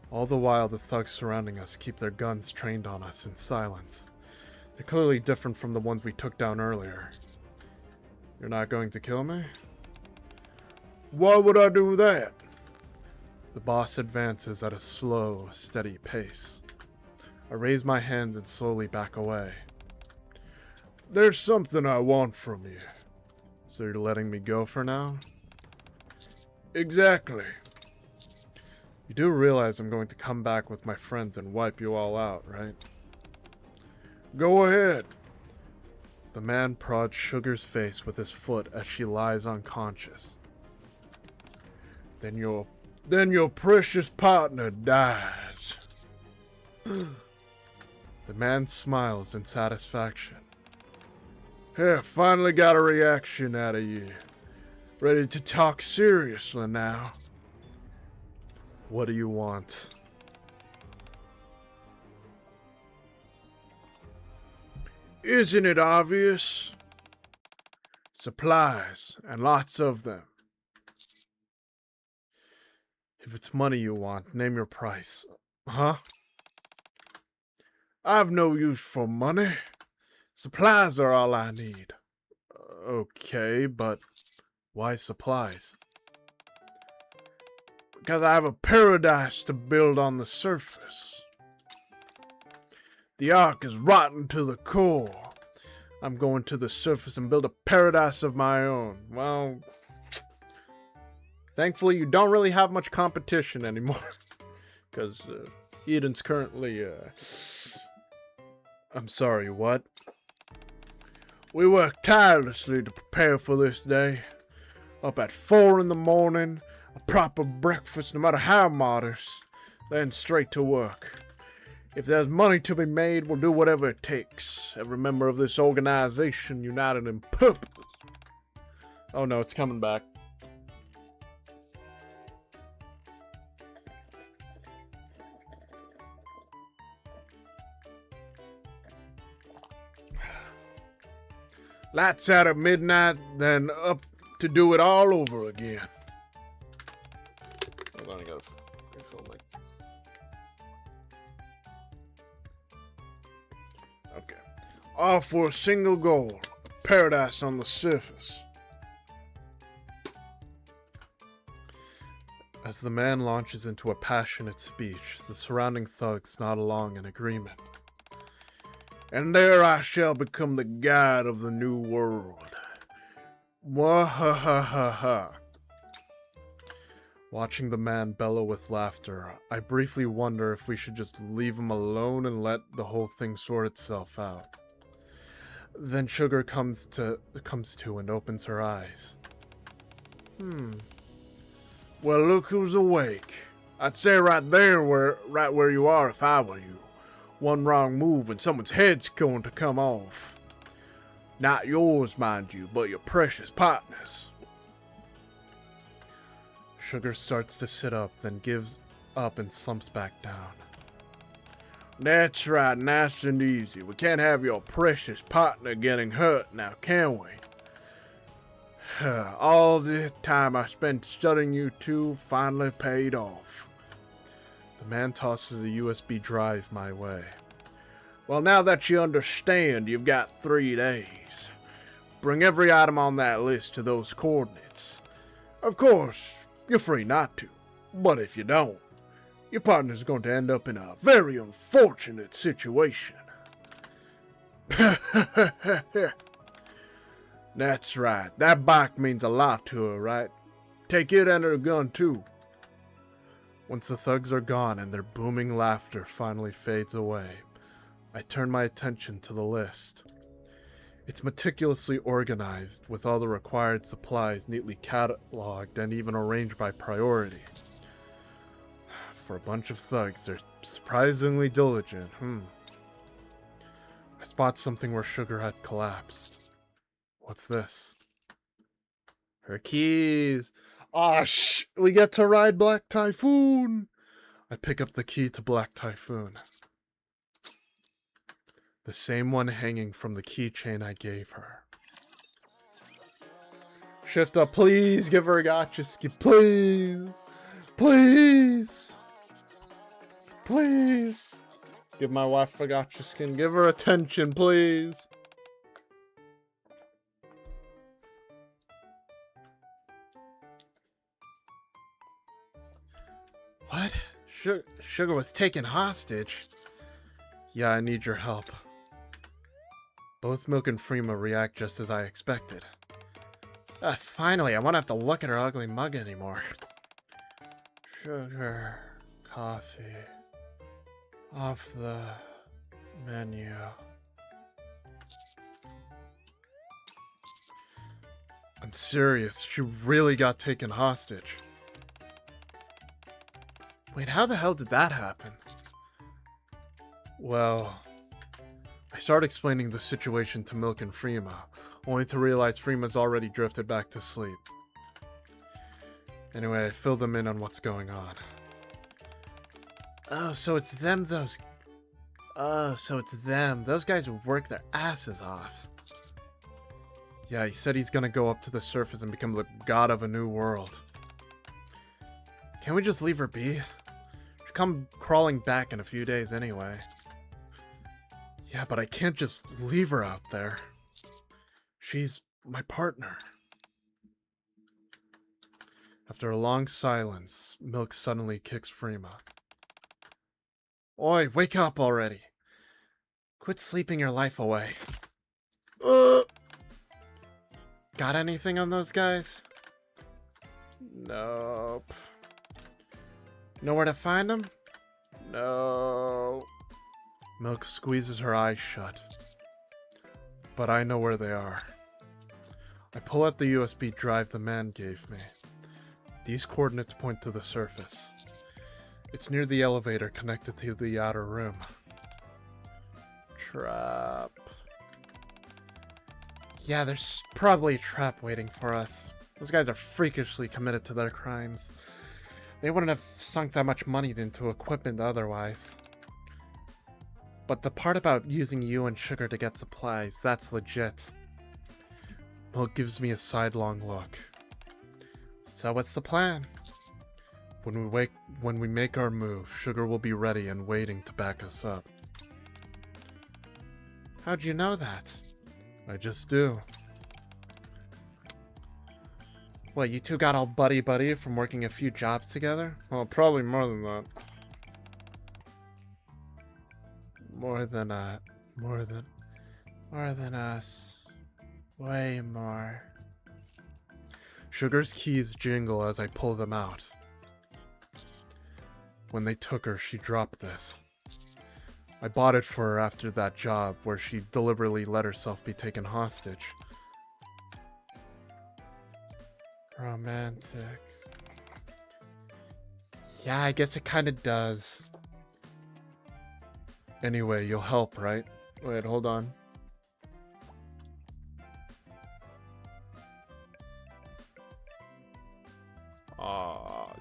All the while, the thugs surrounding us keep their guns trained on us in silence. They're clearly different from the ones we took down earlier. You're not going to kill me? Why would I do that? The boss advances at a slow, steady pace. I raise my hands and slowly back away. There's something I want from you. So you're letting me go for now? Exactly. You do realize I'm going to come back with my friends and wipe you all out, right? Go ahead. The man prods Sugar's face with his foot as she lies unconscious. Then your precious partner dies. The man smiles in satisfaction. Hey, finally got a reaction out of you. Ready to talk seriously now. What do you want? Isn't it obvious? Supplies, and lots of them. If it's money you want, name your price. Huh? I've no use for money. Supplies are all I need. Okay, but why supplies? Because I have a paradise to build on the surface. The ark is rotten to the core. I'm going to the surface and build a paradise of my own. Well, thankfully you don't really have much competition anymore. Because Eden's currently, I'm sorry, what? We worked tirelessly to prepare for this day. Up at 4 in the morning, a proper breakfast no matter how modest, then straight to work. If there's money to be made, we'll do whatever it takes. Every member of this organization united in purpose. Oh no, it's coming back. Lights out at midnight, then up to do it all over again. Hold on, I gotta refill my... Okay. All for a single goal. Paradise on the surface. As the man launches into a passionate speech, the surrounding thugs nod along in agreement. And there I shall become the god of the new world. Mwahahaha. Watching the man bellow with laughter, I briefly wonder if we should just leave him alone and let the whole thing sort itself out. Then Sugar comes to and opens her eyes. Well, look who's awake. I'd say right where you are if I were you. One wrong move and someone's head's going to come off. Not yours, mind you, but your precious partner's. Sugar starts to sit up, then gives up and slumps back down. That's right, nice and easy. We can't have your precious partner getting hurt now, can we? All the time I spent studying you two finally paid off. The man tosses a USB drive my way. Well, now that you understand, you've got 3 days. Bring every item on that list to those coordinates. Of course, you're free not to. But if you don't, your partner's going to end up in a very unfortunate situation. That's right. That bike means a lot to her, right? Take it and her gun, too. Once the thugs are gone and their booming laughter finally fades away, I turn my attention to the list. It's meticulously organized, with all the required supplies neatly cataloged and even arranged by priority. For a bunch of thugs, they're surprisingly diligent. I spot something where Sugar had collapsed. What's this? Her keys! Ah, we get to ride Black Typhoon! I pick up the key to Black Typhoon. The same one hanging from the keychain I gave her. Shiftup, please give her a gacha skin. Please! Please! Please! Give my wife a gacha skin. Give her attention, please! What? Sugar was taken hostage? Yeah, I need your help. Both Milk and Freema react just as I expected. Finally, I won't have to look at her ugly mug anymore. Sugar, coffee, off the menu. I'm serious, she really got taken hostage. Wait, how the hell did that happen? Well, I start explaining the situation to Milk and Freema, only to realize Freema's already drifted back to sleep. Anyway, I fill them in on what's going on. Oh, so it's them, those... Oh, so it's them. Those guys work their asses off. Yeah, he said he's gonna go up to the surface and become the god of a new world. Can't we just leave her be? She'll come crawling back in a few days anyway. Yeah, but I can't just leave her out there. She's my partner. After a long silence, Milk suddenly kicks Freema. Oi, wake up already. Quit sleeping your life away. Got anything on those guys? Nope. Know where to find them? No. Milk squeezes her eyes shut. But I know where they are. I pull out the USB drive the man gave me. These coordinates point to the surface. It's near the elevator connected to the outer room. Trap. Yeah, there's probably a trap waiting for us. Those guys are freakishly committed to their crimes. They wouldn't have sunk that much money into equipment otherwise. But the part about using you and Sugar to get supplies, that's legit. Milk gives me a sidelong look. So what's the plan? When we make our move, Sugar will be ready and waiting to back us up. How'd you know that? I just do. What, you two got all buddy-buddy from working a few jobs together? Well, probably more than that. More than us. Way more. Sugar's keys jingle as I pull them out. When they took her, she dropped this. I bought it for her after that job where she deliberately let herself be taken hostage. Romantic. Yeah, I guess it kinda does. Anyway, you'll help, right? Wait, hold on.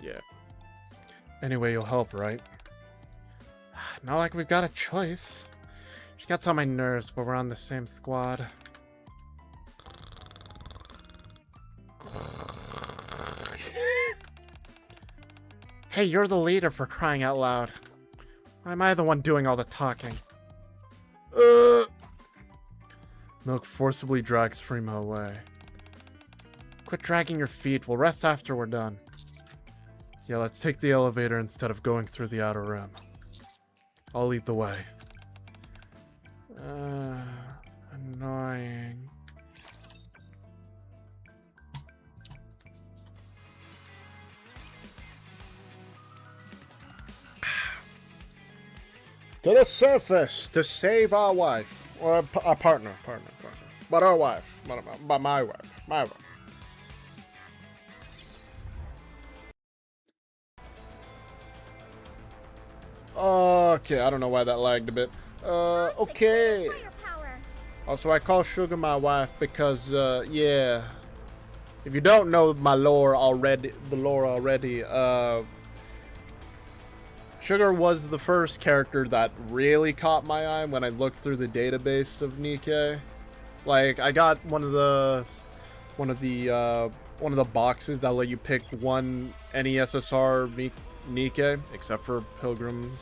Yeah. Anyway, you'll help, right? Not like we've got a choice. She gets on my nerves, but we're on the same squad. Hey, you're the leader, for crying out loud. Why am I the one doing all the talking? Milk forcibly drags Freema away. Quit dragging your feet. We'll rest after we're done. Yeah, let's take the elevator instead of going through the outer room. I'll lead the way. Annoying. To the surface to save our wife. Or our partner. But our wife. But my wife. My wife. Okay, I don't know why that lagged a bit. Okay. Also, I call Sugar my wife because, yeah. If you don't know my lore already, Sugar was the first character that really caught my eye when I looked through the database of Nikke. Like, I got one of the boxes that let you pick one any SSR Nikke, except for Pilgrims.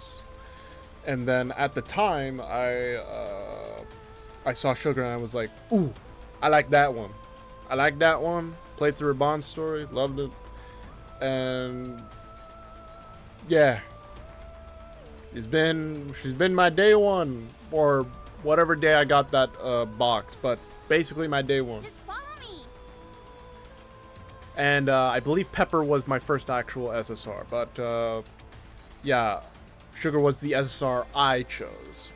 And then at the time, I saw Sugar and I was like, ooh, I like that one. Played through Bond story, loved it. And yeah. She's been my day one, or whatever day I got that box, but basically my day one. Just follow me. And I believe Pepper was my first actual SSR, but yeah, Sugar was the SSR I chose.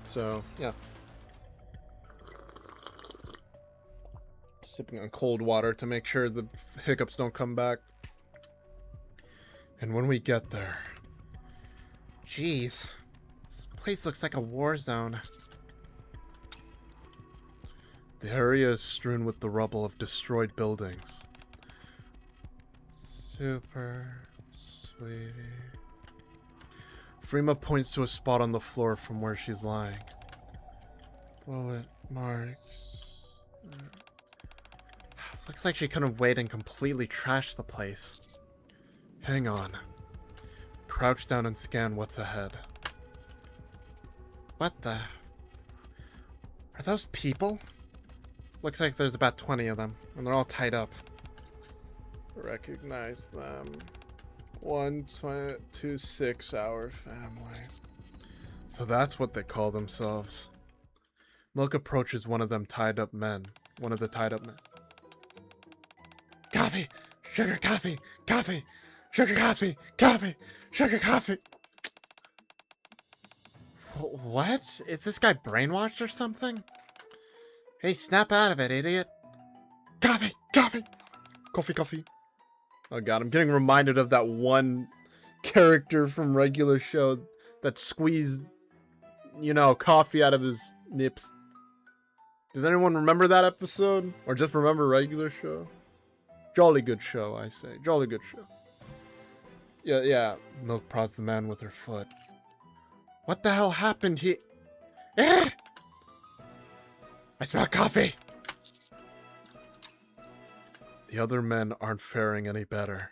So yeah. Sipping on cold water to make sure the hiccups don't come back. And when we get there... Jeez. This place looks like a war zone. The area is strewn with the rubble of destroyed buildings. Super sweetie. Freema points to a spot on the floor from where she's lying. Bullet marks... Looks like she couldn't wait and completely trash the place. Hang on. Crouch down and scan what's ahead. What the... Are those people? Looks like there's about 20 of them, and they're all tied up. Recognize them. 126-hour family. So that's what they call themselves. Milk approaches one of them tied up men. One of the tied up men. Coffee! Sugar coffee! Coffee! Sugar coffee! Coffee! Sugar coffee! What? Is this guy brainwashed or something? Hey, snap out of it, idiot. Coffee! Coffee! Coffee, coffee. Oh god, I'm getting reminded of that one character from regular show that squeezed, you know, coffee out of his nips. Does anyone remember that episode? Or just remember regular show? Jolly good show, I say. Jolly good show. Yeah. Milk prods the man with her foot. What the hell happened here? Eh! I smell coffee! The other men aren't faring any better.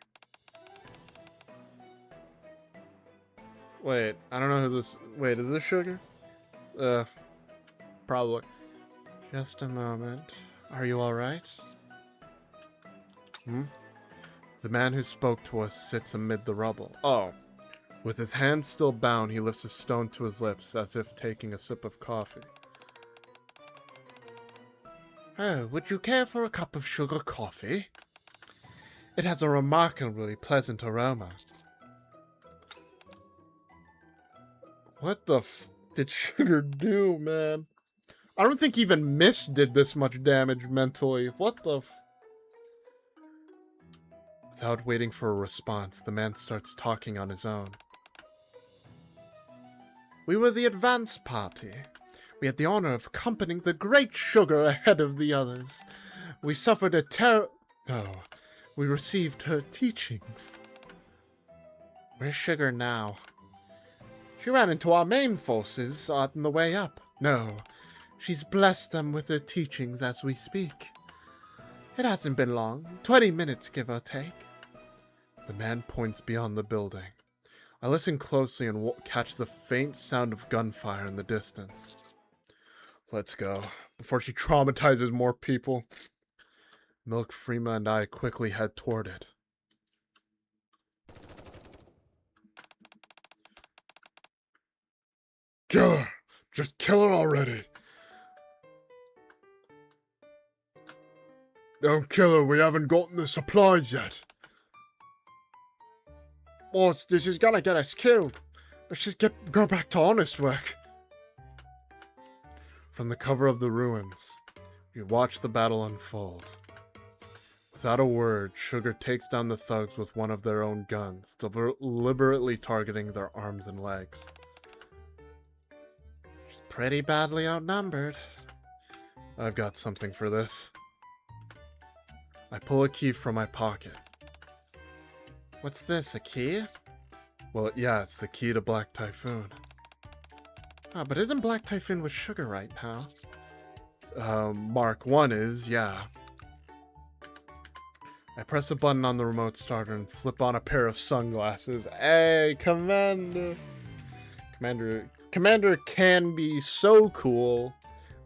Wait, I don't know who this... Wait, is this Sugar? Probably. Just a moment. Are you alright? The man who spoke to us sits amid the rubble. Oh. With his hands still bound, he lifts a stone to his lips, as if taking a sip of coffee. Oh, would you care for a cup of sugar coffee? It has a remarkably pleasant aroma. What the f did Sugar do, man? I don't think even Mist did this much damage mentally. What the f... Without waiting for a response, the man starts talking on his own. We were the advance party. We had the honor of accompanying the great Sugar ahead of the others. We suffered a we received her teachings. Where's Sugar now? She ran into our main forces on the way up. No, she's blessed them with her teachings as we speak. It hasn't been long, 20 minutes give or take. The man points beyond the building. I listen closely and catch the faint sound of gunfire in the distance. Let's go, before she traumatizes more people. Milk, Freema, and I quickly head toward it. Kill her! Just kill her already! Don't kill her, we haven't gotten the supplies yet. Boss, this is gonna get us killed. Let's just go back to honest work. From the cover of the ruins, we watch the battle unfold. Without a word, Sugar takes down the thugs with one of their own guns, deliberately targeting their arms and legs. She's pretty badly outnumbered. I've got something for this. I pull a key from my pocket. What's this, a key? Well, yeah, it's the key to Black Typhoon. Oh, but isn't Black Typhoon with Sugar right now? Mark 1 is, yeah. I press a button on the remote starter and slip on a pair of sunglasses. Hey, Commander! Commander can be so cool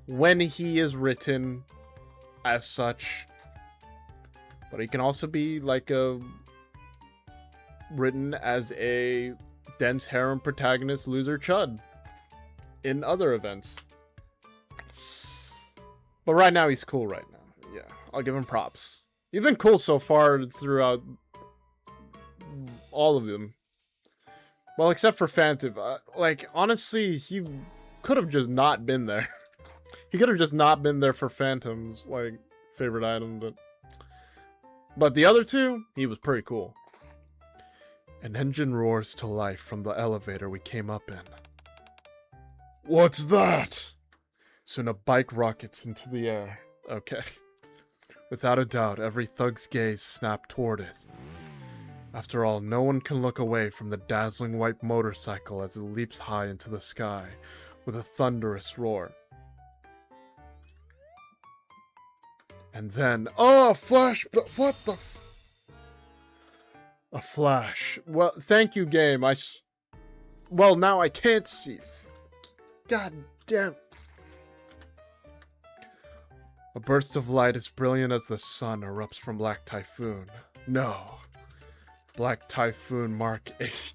when he is written as such. But he can also be like written as a dense harem protagonist loser chud in other events. But right now he's cool right now. Yeah, I'll give him props. He's been cool so far throughout all of them. Well, except for Phantom. Like, honestly, he could have just not been there. He could have just not been there for Phantom's, like, favorite item. But the other two, he was pretty cool. An engine roars to life from the elevator we came up in. What's that? Soon a bike rockets into the air. Okay. Without a doubt, every thug's gaze snapped toward it. After all, no one can look away from the dazzling white motorcycle as it leaps high into the sky with a thunderous roar. And then, oh, flash! What the a flash. Well, thank you, game. Well, now I can't see. God damn. A burst of light as brilliant as the sun erupts from Black Typhoon. No. Black Typhoon Mark 8,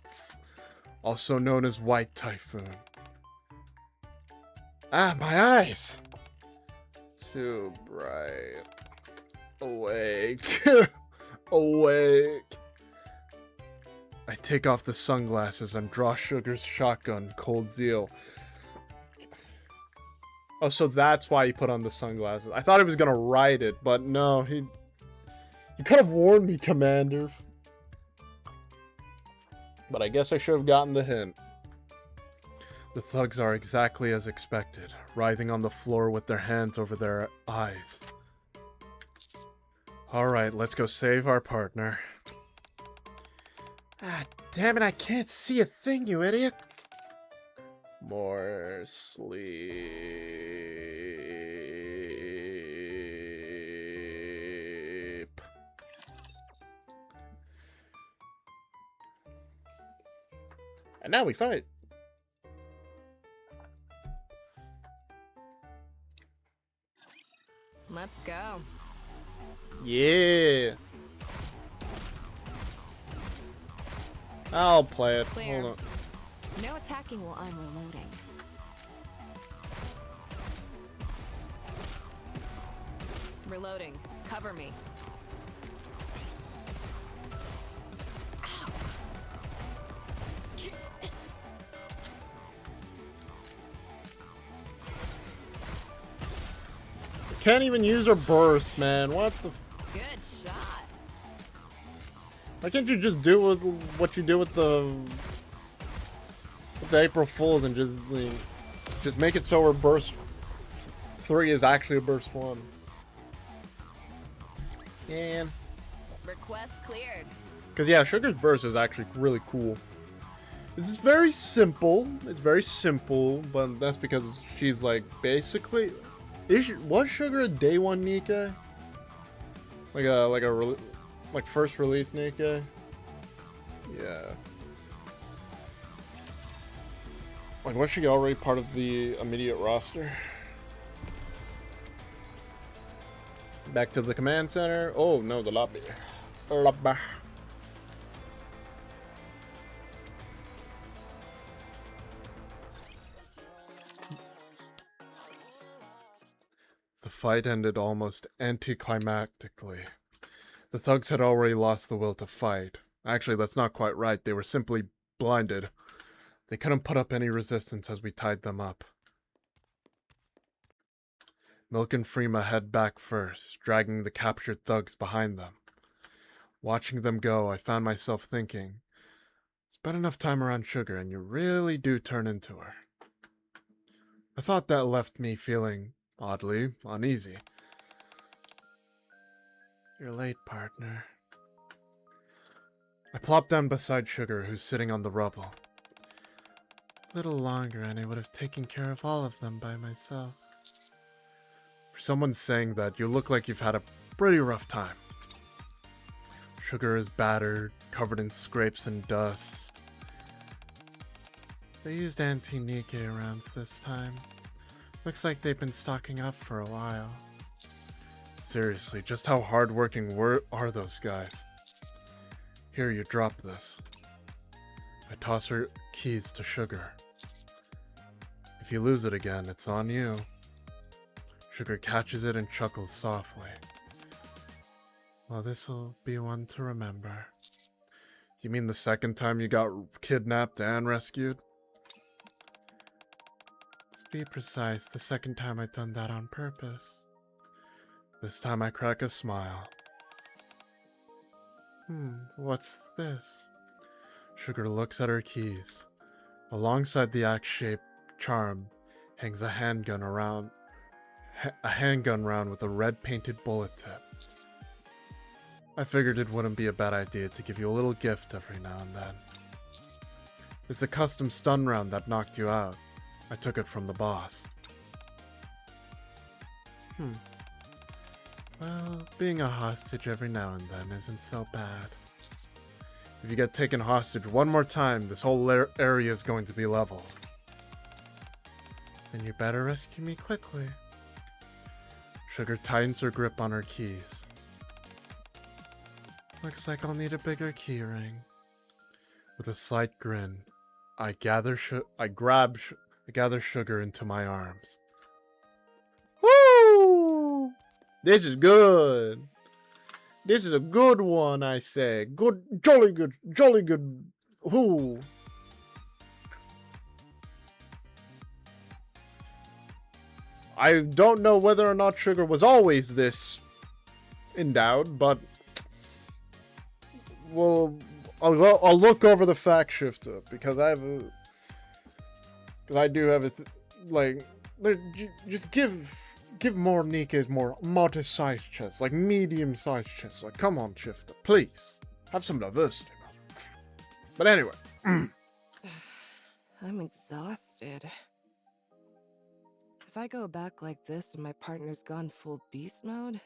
also known as White Typhoon. Ah, my eyes! Too bright. Awake. Awake. I take off the sunglasses and draw Sugar's shotgun, Cold Zeal. Oh, so that's why he put on the sunglasses. I thought he was gonna ride it, but no, he could have warned me, Commander. But I guess I should have gotten the hint. The thugs are exactly as expected, writhing on the floor with their hands over their eyes. Alright, let's go save our partner. Ah, damn it, I can't see a thing, you idiot. More sleep. And now we fight. Let's go. Yeah. I'll play it. Clear. Hold on. No attacking while I'm reloading. Reloading. Cover me. Can't even use her burst, man. What the? Good shot. Why can't you just do what you do with the April Fools and just make it so her burst 3 is actually a burst 1? Man. Request cleared. Because yeah, Sugar's burst is actually really cool. It's very simple. It's very simple, but that's because she's like basically. Was Sugar a day 1 Nikke? Like first release Nikke? Yeah. Like, was she already part of the immediate roster? Back to the command center. Oh no, the lobby. Lobby. The fight ended almost anticlimactically. The thugs had already lost the will to fight. Actually, that's not quite right. They were simply blinded. They couldn't put up any resistance as we tied them up. Milk and Freema head back first, dragging the captured thugs behind them. Watching them go, I found myself thinking, spend enough time around Sugar and you really do turn into her. A thought that left me feeling, oddly, uneasy. You're late, partner. I plopped down beside Sugar, who's sitting on the rubble. A little longer and I would have taken care of all of them by myself. For someone saying that, you look like you've had a pretty rough time. Sugar is battered, covered in scrapes and dust. They used anti-Nikke rounds this time. Looks like they've been stocking up for a while. Seriously, just how hardworking are those guys? Here, you drop this. I toss her keys to Sugar. If you lose it again, it's on you. Sugar catches it and chuckles softly. Well, this'll be one to remember. You mean the second time you got kidnapped and rescued? To be precise, the second time I've done that on purpose. This time I crack a smile. What's this? Sugar looks at her keys. Alongside the axe-shaped charm hangs a handgun round with a red painted bullet tip. I figured it wouldn't be a bad idea to give you a little gift every now and then. It's the custom stun round that knocked you out. I took it from the boss. Well, being a hostage every now and then isn't so bad. If you get taken hostage one more time, this whole area is going to be leveled. Then you better rescue me quickly. Sugar tightens her grip on her keys. Looks like I'll need a bigger key ring. With a slight grin, I gather Sugar into my arms. Woo! This is good. This is a good one, I say. Good, jolly good, jolly good. Whoo! I don't know whether or not Sugar was always this endowed, but well, I'll look over the fact shifter because I do have a just give more Nikke's more modest-sized chests, like medium-sized chests. Like, come on, Shifter, please have some diversity. But anyway, I'm exhausted. If I go back like this and my partner's gone full beast mode,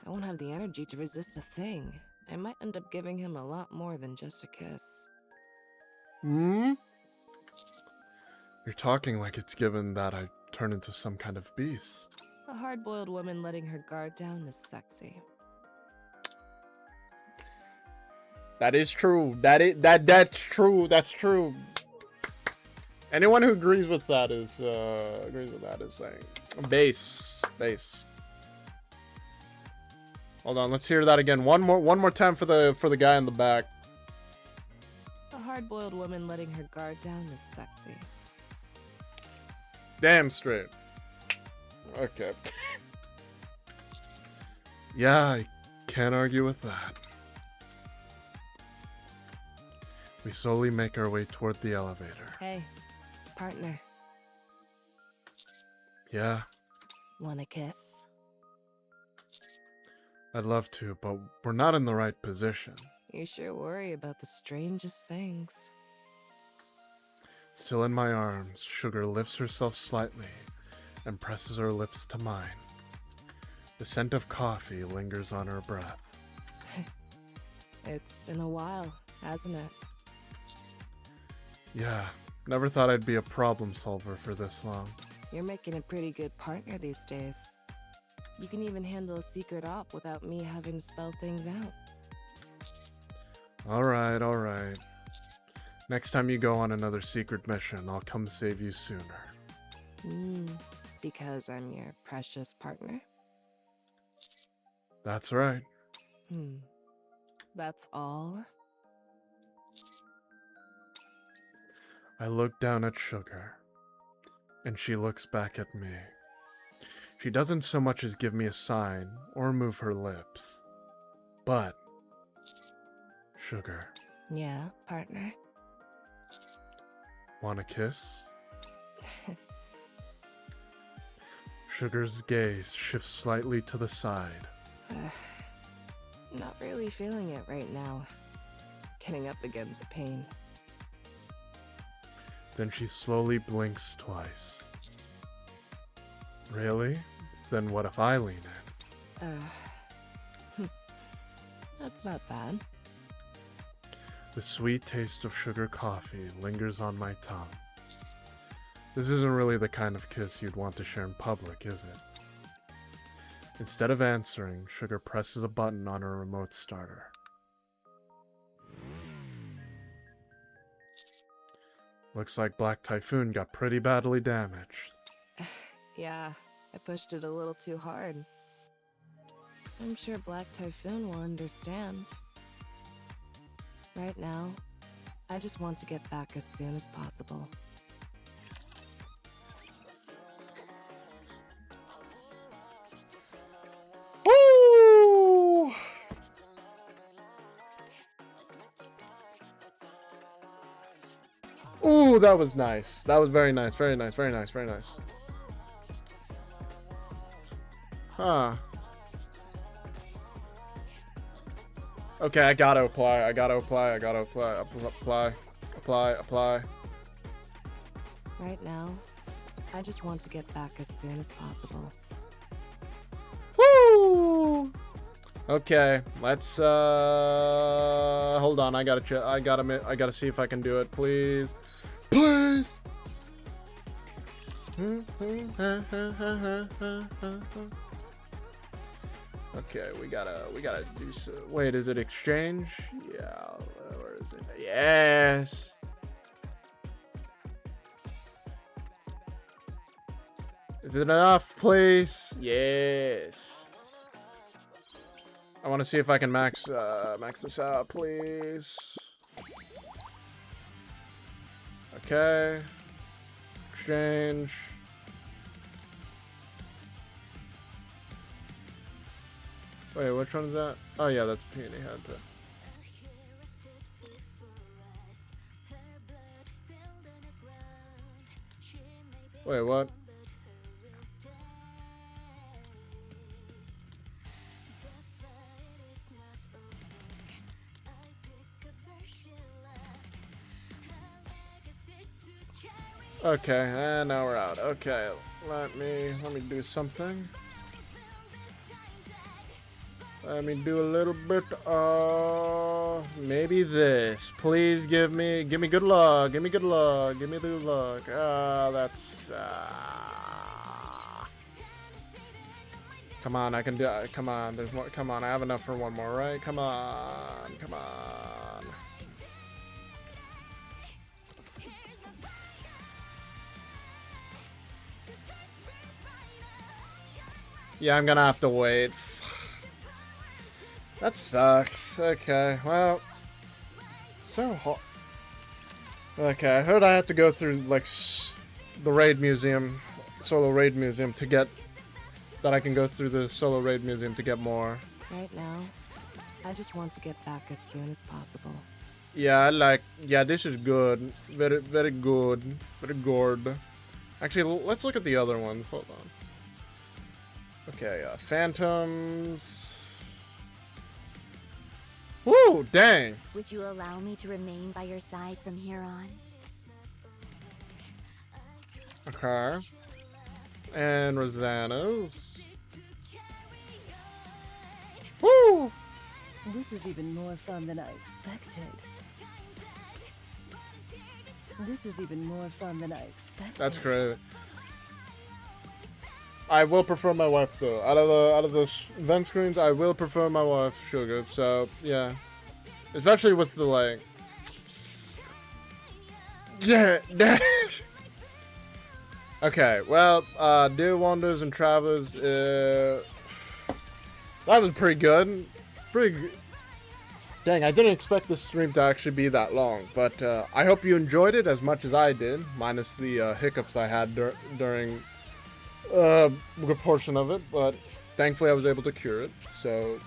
I won't have the energy to resist a thing. I might end up giving him a lot more than just a kiss. You're talking like it's given that I turn into some kind of beast. A hard-boiled woman letting her guard down is sexy. that is true. That's true. That's true. Anyone who agrees with that is saying base. Hold on, let's hear that again. One more time for the guy in the back. A hard-boiled woman letting her guard down is sexy. Damn straight. Okay. Yeah, I can't argue with that. We slowly make our way toward the elevator. Hey, partner, Yeah, want a kiss? I'd love to, but we're not in the right position. You sure worry about the strangest things. Still in my arms, Sugar lifts herself slightly and presses her lips to mine. The scent of coffee lingers on her breath. It's been a while, hasn't it? Yeah, never thought I'd be a problem solver for this long. You're making a pretty good partner these days. You can even handle a secret op without me having to spell things out. Alright. Next time you go on another secret mission, I'll come save you sooner. Because I'm your precious partner? That's right. That's all? I look down at Sugar, and she looks back at me. She doesn't so much as give me a sign or move her lips. But, Sugar, Yeah, partner? want a kiss? Sugar's gaze shifts slightly to the side. Not really feeling it right now. Getting up against the pain. Then she slowly blinks twice. Really? Then what if I lean in? That's not bad. The sweet taste of sugar coffee lingers on my tongue. This isn't really the kind of kiss you'd want to share in public, is it? Instead of answering, Sugar presses a button on her remote starter. Looks like Black Typhoon got pretty badly damaged. Yeah, I pushed it a little too hard. I'm sure Black Typhoon will understand. Right now, I just want to get back as soon as possible. Woo! Ooh, that was nice. That was very nice. Very nice. Very nice. Very nice. Huh. Okay, I gotta apply. Apply. Right now, I just want to get back as soon as possible. Woo! Okay, let's hold on. I gotta see if I can do it, please. Please. Okay, we gotta do so. Wait, is it exchange? Yeah, where is it? Yes. Is it enough, please? Yes. I want to see if I can max this out, please. Okay. Exchange. Wait, which one is that? Oh yeah, that's Peony Head. Wait, what? Okay, and now we're out. Okay, let me do something. Let me do a little bit maybe this. Please give me good luck. Give me good luck. Give me the good luck. That's Come on, I can do it. Come on, there's more. Come on, I have enough for one more, right? Come on. Come on. Yeah, I'm gonna have to wait. That sucks. Okay, well, so hot. Okay, I heard I had to go through like the raid museum, solo raid museum to get that. I can go through the solo raid museum to get more. Right now, I just want to get back as soon as possible. Yeah, yeah, this is good. Very, very good. Very good. Actually, let's look at the other ones. Hold on. Okay, Phantoms. Woo, dang. Would you allow me to remain by your side from here on? Okay. And Rosanna's. Woo! This is even more fun than I expected. This is even more fun than I expected. That's great. I will prefer my wife though. Out of the event screens, I will prefer my wife, Sugar. So yeah, especially with the like. Yeah. Okay. Well, Dear Wanderers and Travelers. That was pretty good. Pretty good. Dang, I didn't expect this stream to actually be that long, but I hope you enjoyed it as much as I did, minus the hiccups I had during a good portion of it, but thankfully I was able to cure it. So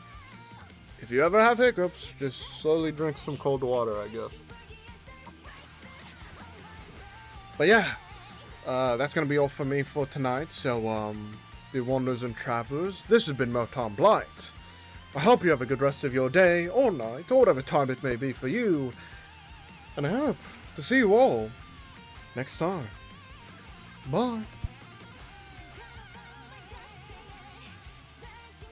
if you ever have hiccups, just slowly drink some cold water, I guess. But yeah, that's gonna be all for me for tonight. So the Wanderers and Travelers, this has been Moton Blight. I hope you have a good rest of your day or night, or whatever time it may be for you, and I hope to see you all next time. Bye.